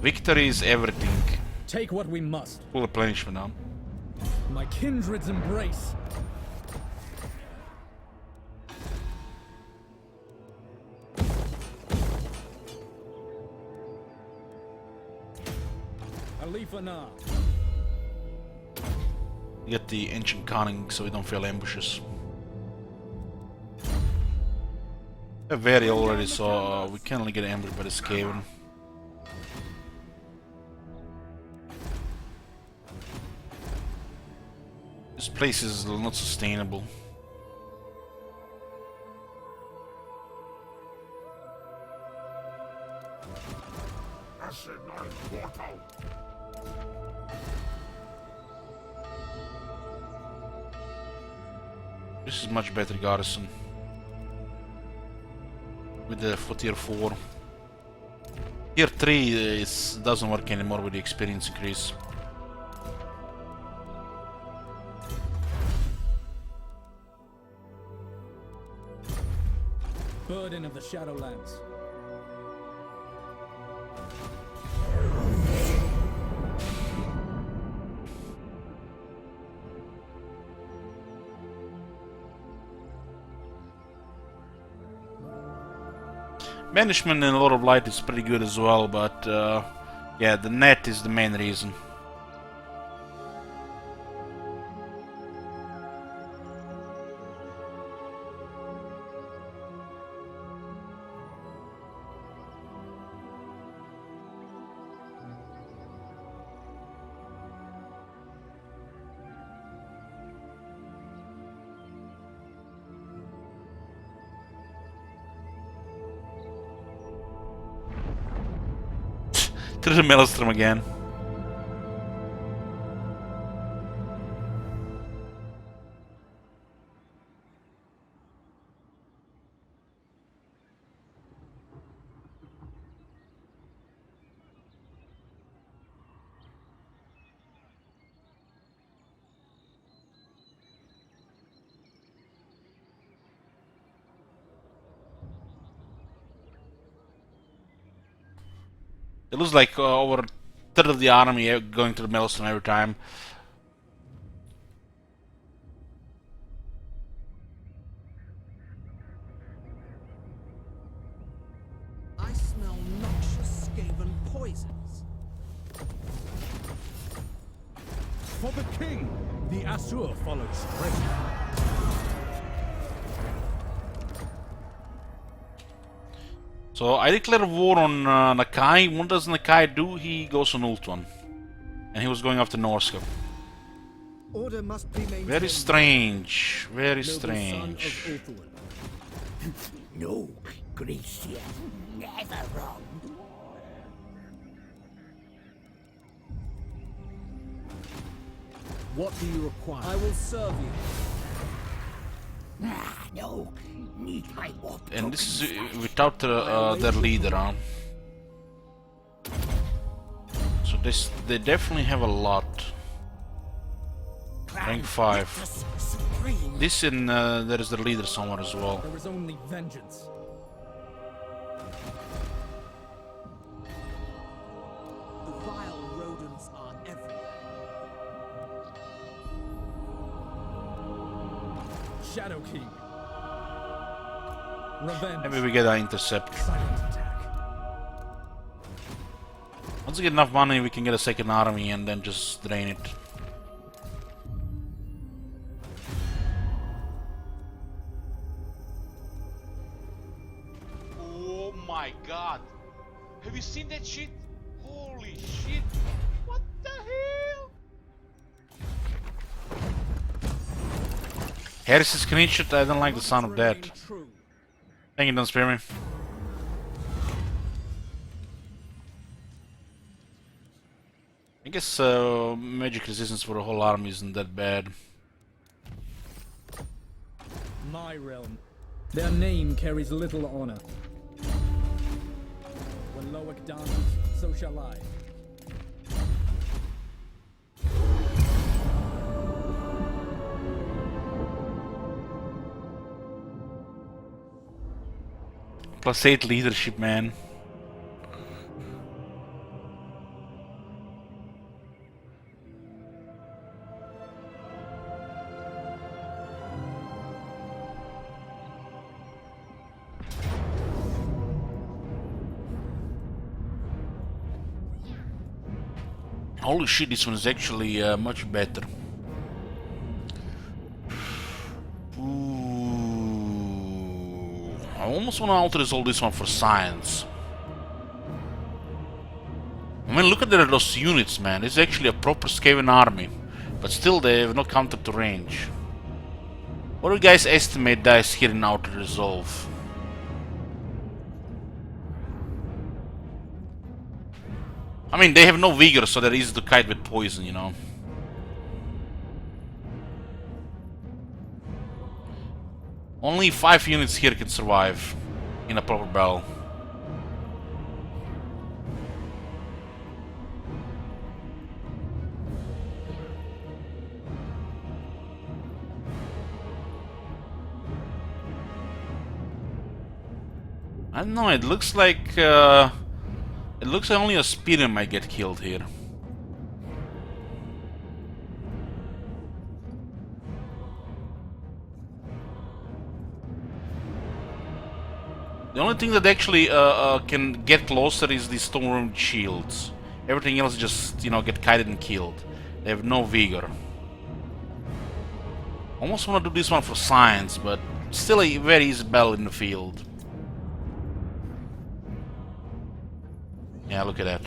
Victory is everything. Take what we must. Full replenishment now. My kindred's embrace. Alifa Nar. Get the ancient conning so we don't fail ambushes. Very already, so we can only get ambushed by the Skaven. This place is not sustainable. Arsenal portal. This is much better garrison. With the for tier 4. Tier 3 doesn't work anymore with the experience increase. Burden of the Shadowlands. Banishment in a lot of light is pretty good as well, but yeah, the net is the main reason. To the Maelstrom again. It looks like over a third of the army going to the Maelstrom every time. I smell noxious Skaven poisons. For the king, the Asur follows straight. So I declare war on Nakai. What does Nakai do? He goes on Ultuan. And he was going after Norska. Order must be maintained. Very strange. Very Noble son strange. of Ulthuan. No, Gracia, never wrong. What do you require? I will serve you. Ah, no, need my warp And this is tokens. without their leader, huh? So they definitely have a lot. Rank 5. Nectus Supreme. This and there is the leader somewhere as well. There is only vengeance. The vile rodents are everywhere. Shadow King. Revenge. Maybe we get an intercept. Silent attack. Once we get enough money, we can get a second army and then just drain it. Oh my god. Have you seen that shit? Holy shit. What the hell? Harris's screenshot, I don't like the sound of that. Remain true. Thank you, don't spare me. I guess magic resistance for the whole army isn't that bad. My realm. Their name carries little honor. When Loic dies, so shall I. +8 leadership, man. Holy shit, this one is actually much better. Ooh. I almost want to alter this one for science. I mean, look at those units, man. It's actually a proper Skaven army. But still, they have no counter to range. What do you guys estimate dice here now to resolve? I mean, they have no vigor, so they're easy to kite with poison, you know. Only 5 units here can survive in a proper battle. I don't know, it looks like only a speeder might get killed here. The only thing that actually can get closer is the storm shields. Everything else just, you know, get kited and killed. They have no vigor. Almost want to do this one for science, but still a very easy battle in the field. Yeah, look at that.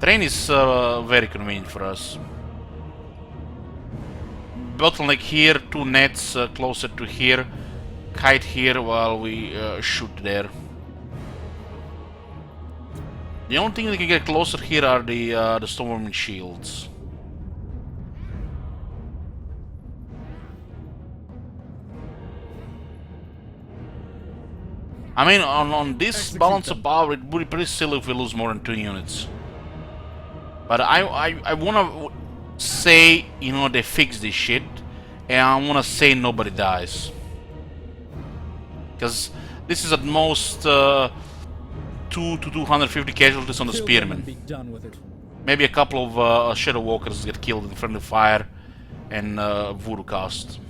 Train is very convenient for us. Bottleneck here, 2 nets closer to here. Kite here while we shoot there. The only thing that can get closer here are the storm shields. I mean, on this balance of power, it would be pretty silly if we lose more than 2 units. But I wanna say, you know, they fix this shit, and I wanna say nobody dies. Because this is at most 2 to 250 casualties on the spearmen. Be done with it. Maybe a couple of shadow walkers get killed in friendly fire and voodoo cast.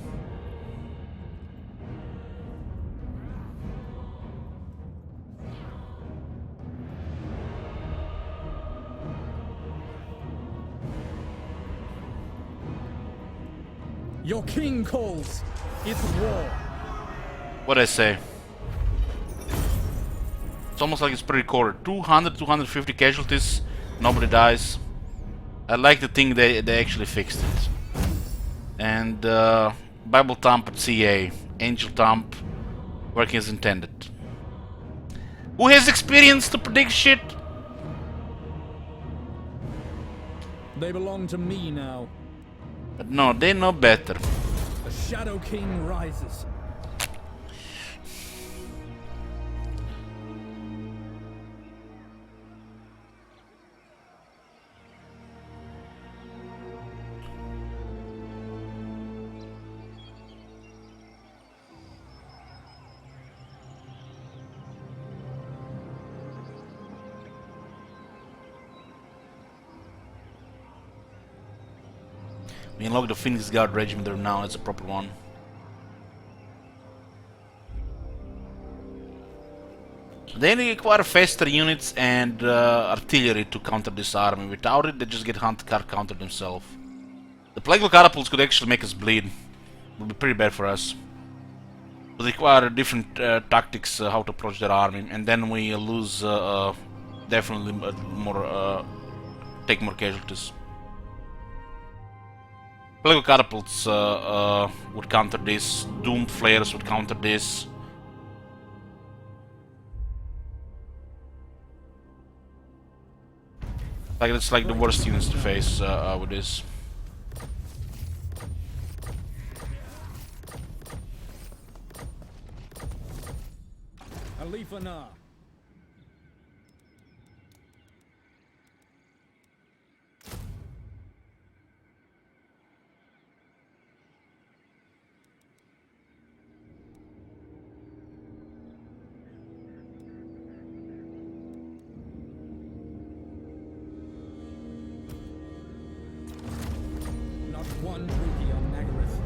Your king calls. It's war. What'd I say? It's almost like it's pre-recorded. 200, 250 casualties, nobody dies. I like to think they actually fixed it. And Bible Thump at CA, Angel Thump working as intended. Who has experience to predict shit? They belong to me now. But no, they know better. The Shadow King rises. We unlock the Phoenix Guard regiment there now, it's a proper one. They require faster units and artillery to counter this army. Without it, they just get countered themselves. The Plague catapults could actually make us bleed. It would be pretty bad for us. They require different tactics how to approach their army, and then we lose definitely more, take more casualties. Plague catapults would counter this. Doom flares would counter this. Like it's like the worst units to face with this. Alifa Na. Not one rookie on Nagarythe.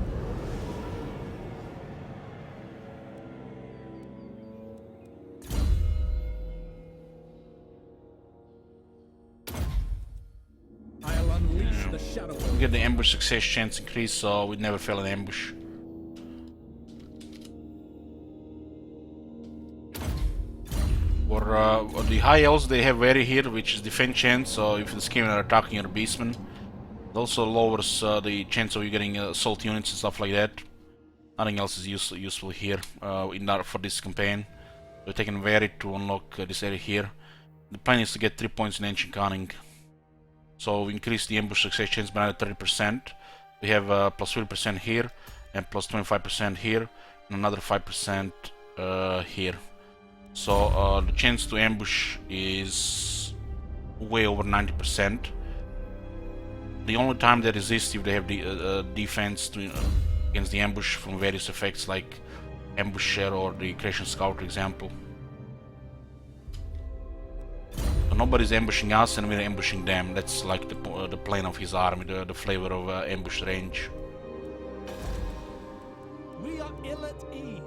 I'll unleash the shadow. We get the ambush success chance increased, so we'd never fail an ambush. For the high elves, they have Very here, which is defense chance, so if the skimmer are attacking your beastmen. It also lowers the chance of you getting assault units and stuff like that. Nothing else is useful here for this campaign. We're taking Very to unlock this area here. The plan is to get 3 points in Ancient Cunning. So we increase the ambush success chance by another 30%. We have plus 50% here, and plus 25% here, and another 5% here. So the chance to ambush is way over 90%. The only time they resist if they have the defense against the ambush from various effects like Ambusher or the Creation Scout, for example. So nobody's ambushing us and we're ambushing them. That's like the plan of his army, the flavor of ambush range. We are ill at ease.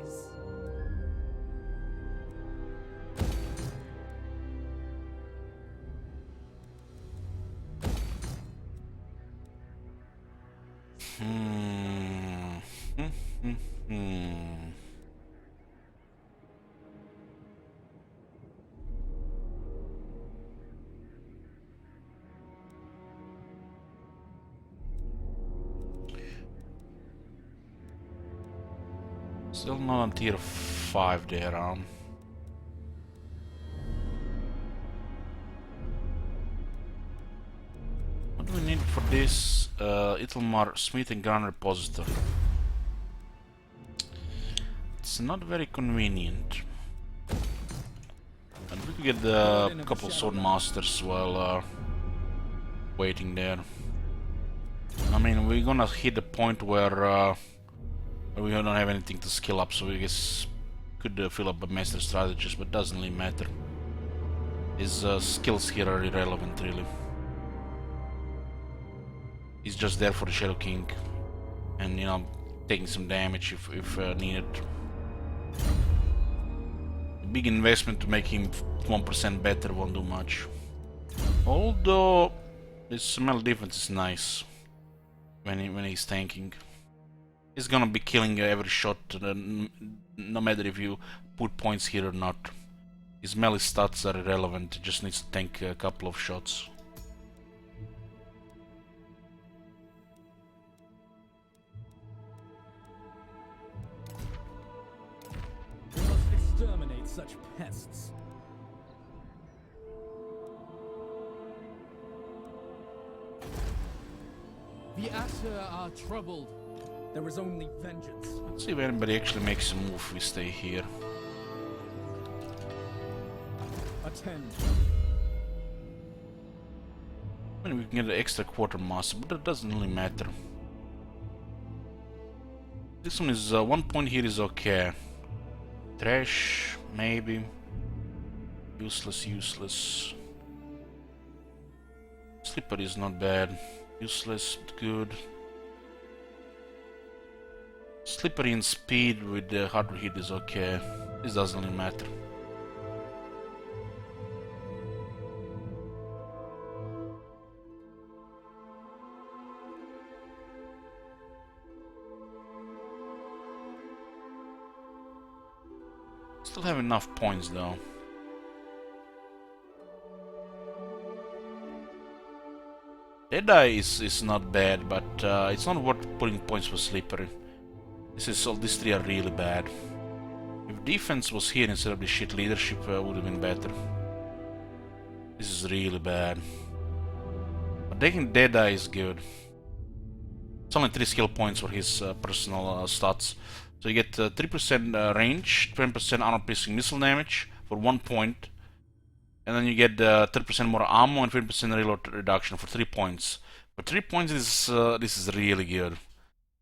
Still not on tier 5 there. What do we need for this? Italmar Smith and Gun Repository. It's not very convenient. And we could get a couple sword masters while waiting there. I mean, we're gonna hit the point where we don't have anything to skill up, so we guess could fill up a master strategist, but doesn't really matter. His skills here are irrelevant, really. He's just there for the Shadow King, and you know, taking some damage if needed. A big investment to make him 1% better won't do much. Although this melee defense is nice when he's tanking. He's gonna be killing every shot, no matter if you put points here or not. His melee stats are irrelevant, he just needs to tank a couple of shots. We must exterminate such pests. The Asher are troubled. There is only vengeance. Let's see if anybody actually makes a move if we stay here. Attend. I mean, we can get an extra quartermaster, but that doesn't really matter. This one is 1 point here is okay. Trash, maybe. Useless. Slippery is not bad. Useless, but good. Slippery and speed with the harder hit is okay. This doesn't really matter. Still have enough points though. Deadeye is not bad, but it's not worth putting points for Slippery. These three are really bad. If defense was here instead of the shit leadership, would have been better. This is really bad. But taking Deadeye is good. It's only 3 skill points for his personal stats. So you get 3% range, 20% armor-piercing missile damage for 1 point. And then you get 30% more ammo and 50% reload reduction for 3 points. For 3 points, this is really good.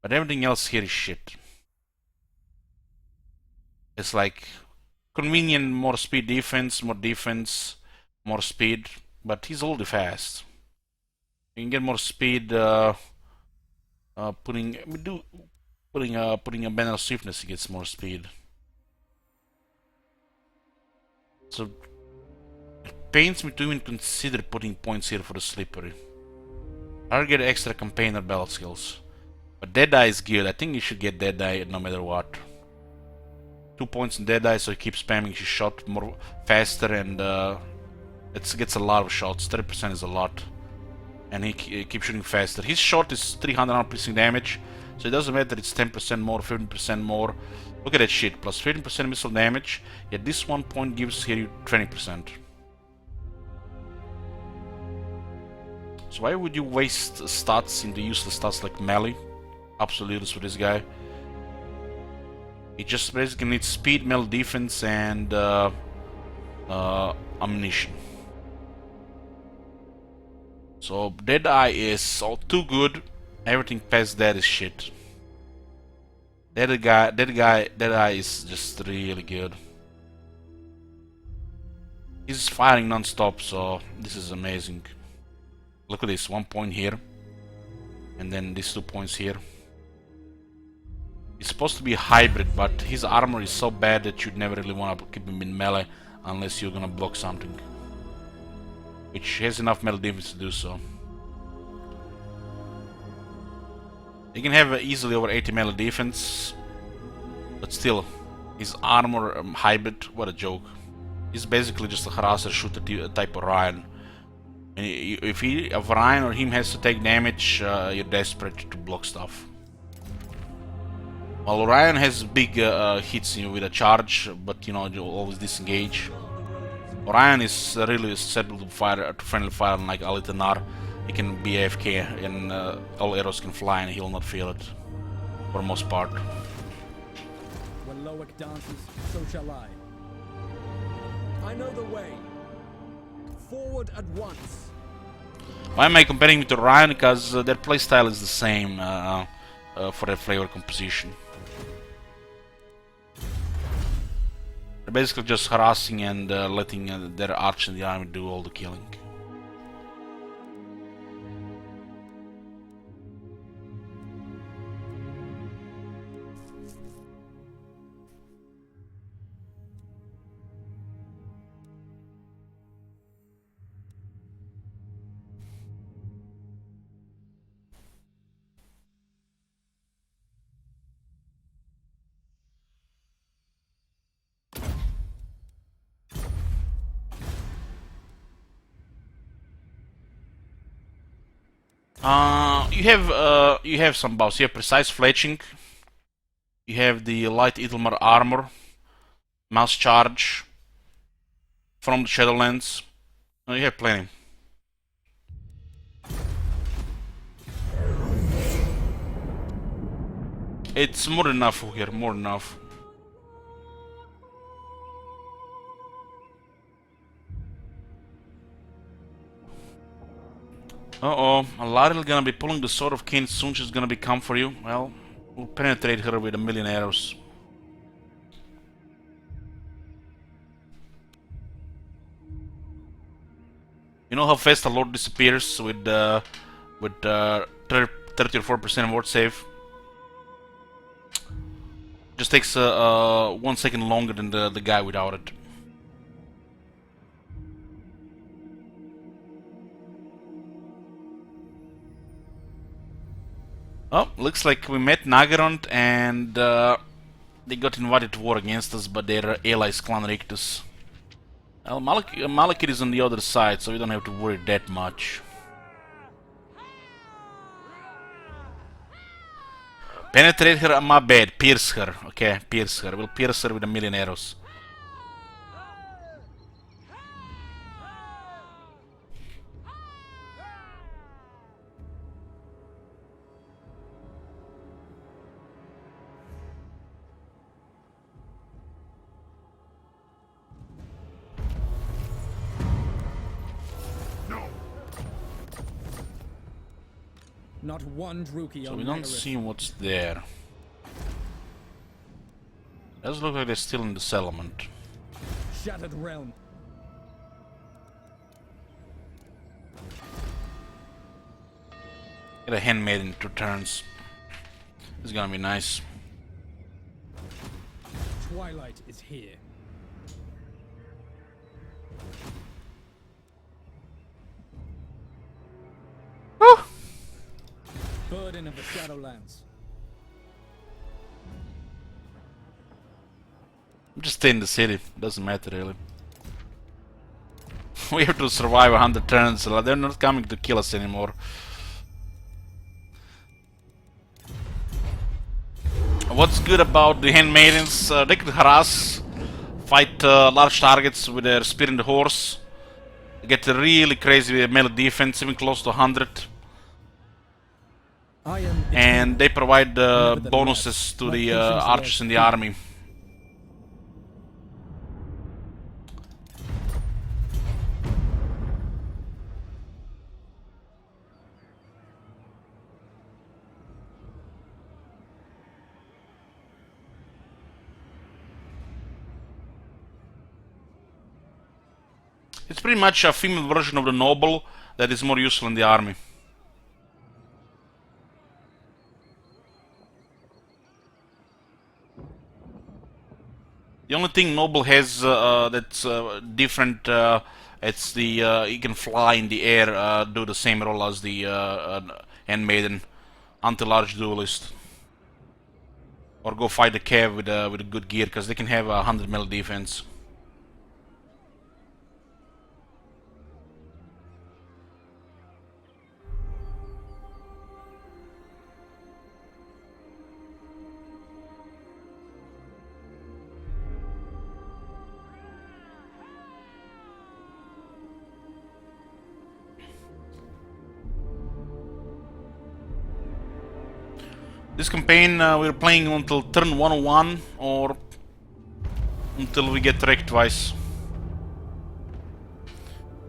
But everything else here is shit. It's like convenient, more speed defense, more speed, but he's already fast. You can get more speed putting a banner of swiftness, he gets more speed. So it pains me to even consider putting points here for the Slippery. I'll get extra campaigner battle skills. But Deadeye is good. I think you should get Deadeye no matter what. 2 points in Deadeye, so he keeps spamming his shot more faster, and it gets a lot of shots. 30% is a lot, and he keeps shooting faster. His shot is 300 piercing damage, so it doesn't matter. It's 10% more, 15% more. Look at that shit. Plus 15% missile damage. Yet this 1 point gives here you 20%. So why would you waste stats into useless stats like melee? Absolutely useless for this guy. He just basically needs speed, melee defense, and ammunition. So Deadeye is all too good. Everything past that is shit. Deadeye is just really good. He's firing non-stop, so this is amazing. Look at this, 1 point here, and then these 2 points here. He's supposed to be a hybrid, but his armor is so bad that you'd never really want to keep him in melee unless you're gonna block something, which has enough melee defense to do so. He can have easily over 80 melee defense, but still, his armor hybrid, what a joke. He's basically just a harasser shooter type of Ryan. And if Ryan or him has to take damage, you're desperate to block stuff. Well, Orion has big hits you with a charge, but you know, you always disengage. Orion is really susceptible to fire, to friendly fire, like Alitanar. He can be AFK and all arrows can fly and he'll not feel it, for the most part. When Loic dances, so shall I. I know the way. Forward at once. Why am I comparing him to Orion? Because their playstyle is the same for their flavor composition. They're basically just harassing and letting their arch in the army do all the killing. You have some buffs. You have precise fletching. You have the light Idilmar armor, mouse charge from the Shadowlands. You have plenty. It's more than enough here. More than enough. Uh-oh, Alaril gonna be pulling the Sword of Cain soon. She's gonna become for you. Well, we'll penetrate her with 1,000,000 arrows. You know how fast a Lord disappears with 34% ward save? Just takes 1 second longer than the guy without it. Oh, looks like we met Nagarythe and they got invited to war against us, but their allies Clan Rictus. Well, Malekith is on the other side, so we don't have to worry that much. Penetrate her, my bad. Pierce her. Okay, pierce her. We'll pierce her with 1,000,000 arrows. Not one Druki So on we don't Nagarythe. see what's there. Does look like they're still in the settlement. Shattered realm. Get a handmaid in 2 turns. This is gonna be nice. Twilight is here. Burden of the Shadowlands. just stay in the city. Doesn't matter really. We have to survive 100 turns. They're not coming to kill us anymore. What's good about the handmaidens? They could harass, fight large targets with their spear and the horse. Get a really crazy melee defense, even close to 100. I am And they provide Nevertheless, bonuses to my the patience archers wears in the thin. army. It's pretty much a female version of the noble that is more useful in the army. The only thing noble has that's different, it's the he can fly in the air, do the same role as the handmaiden, anti-large duelist, or go fight the cav with a good gear, because they can have 100 melee defense. This campaign we're playing until turn 101 or until we get wrecked twice.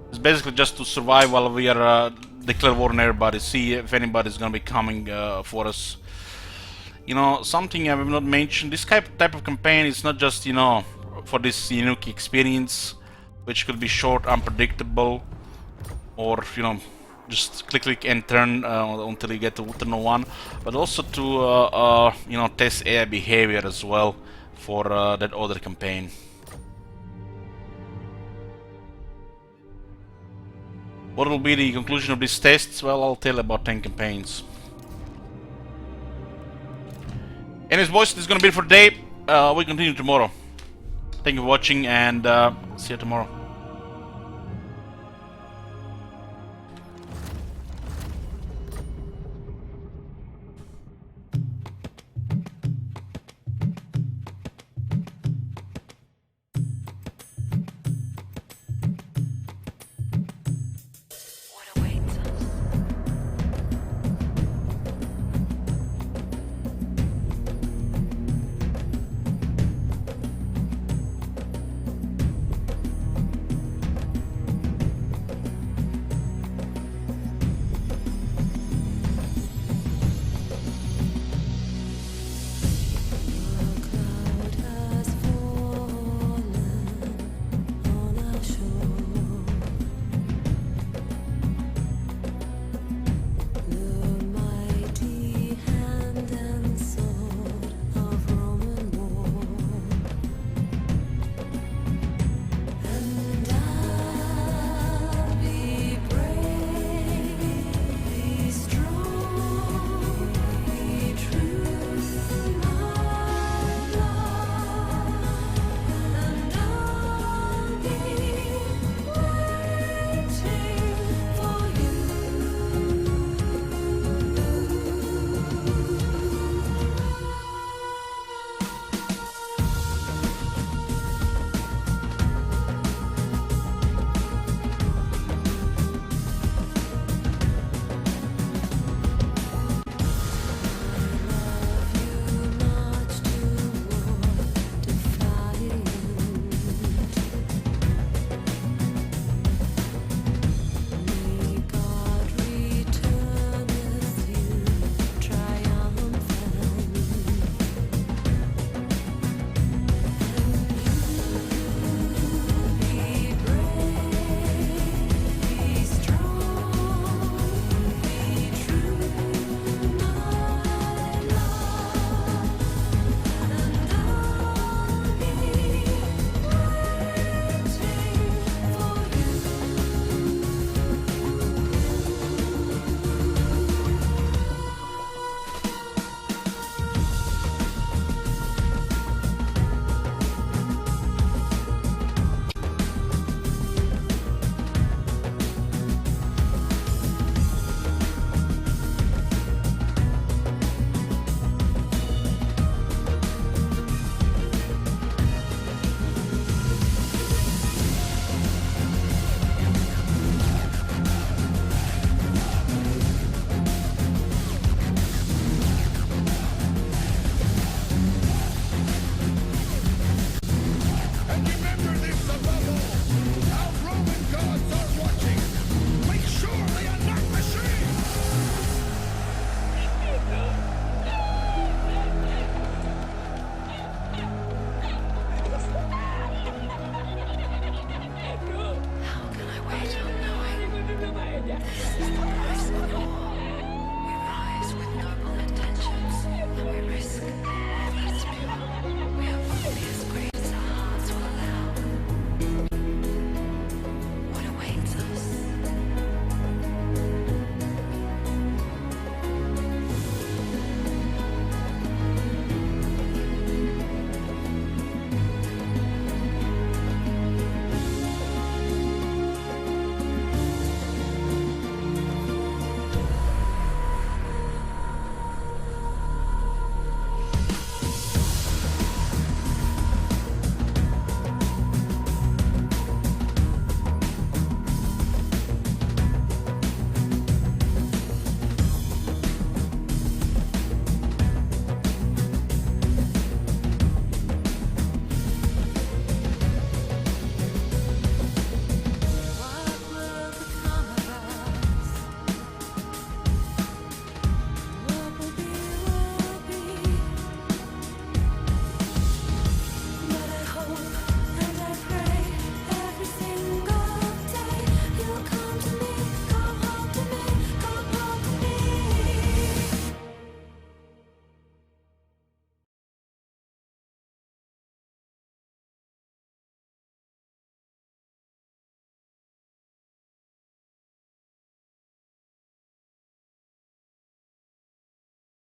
It's basically just to survive while we are declare war on everybody, see if anybody's gonna be coming for us. You know, something I have not mentioned, this type of campaign is not just, you know, for this unique experience, which could be short, unpredictable, or, you know, just click and turn until you get to turn 1, but also to you know, test AI behavior as well for that other campaign. What will be the conclusion of these tests? Well, I'll tell about 10 campaigns. Anyways, boys, this is gonna be it for today. We continue tomorrow. Thank you for watching, and see you tomorrow.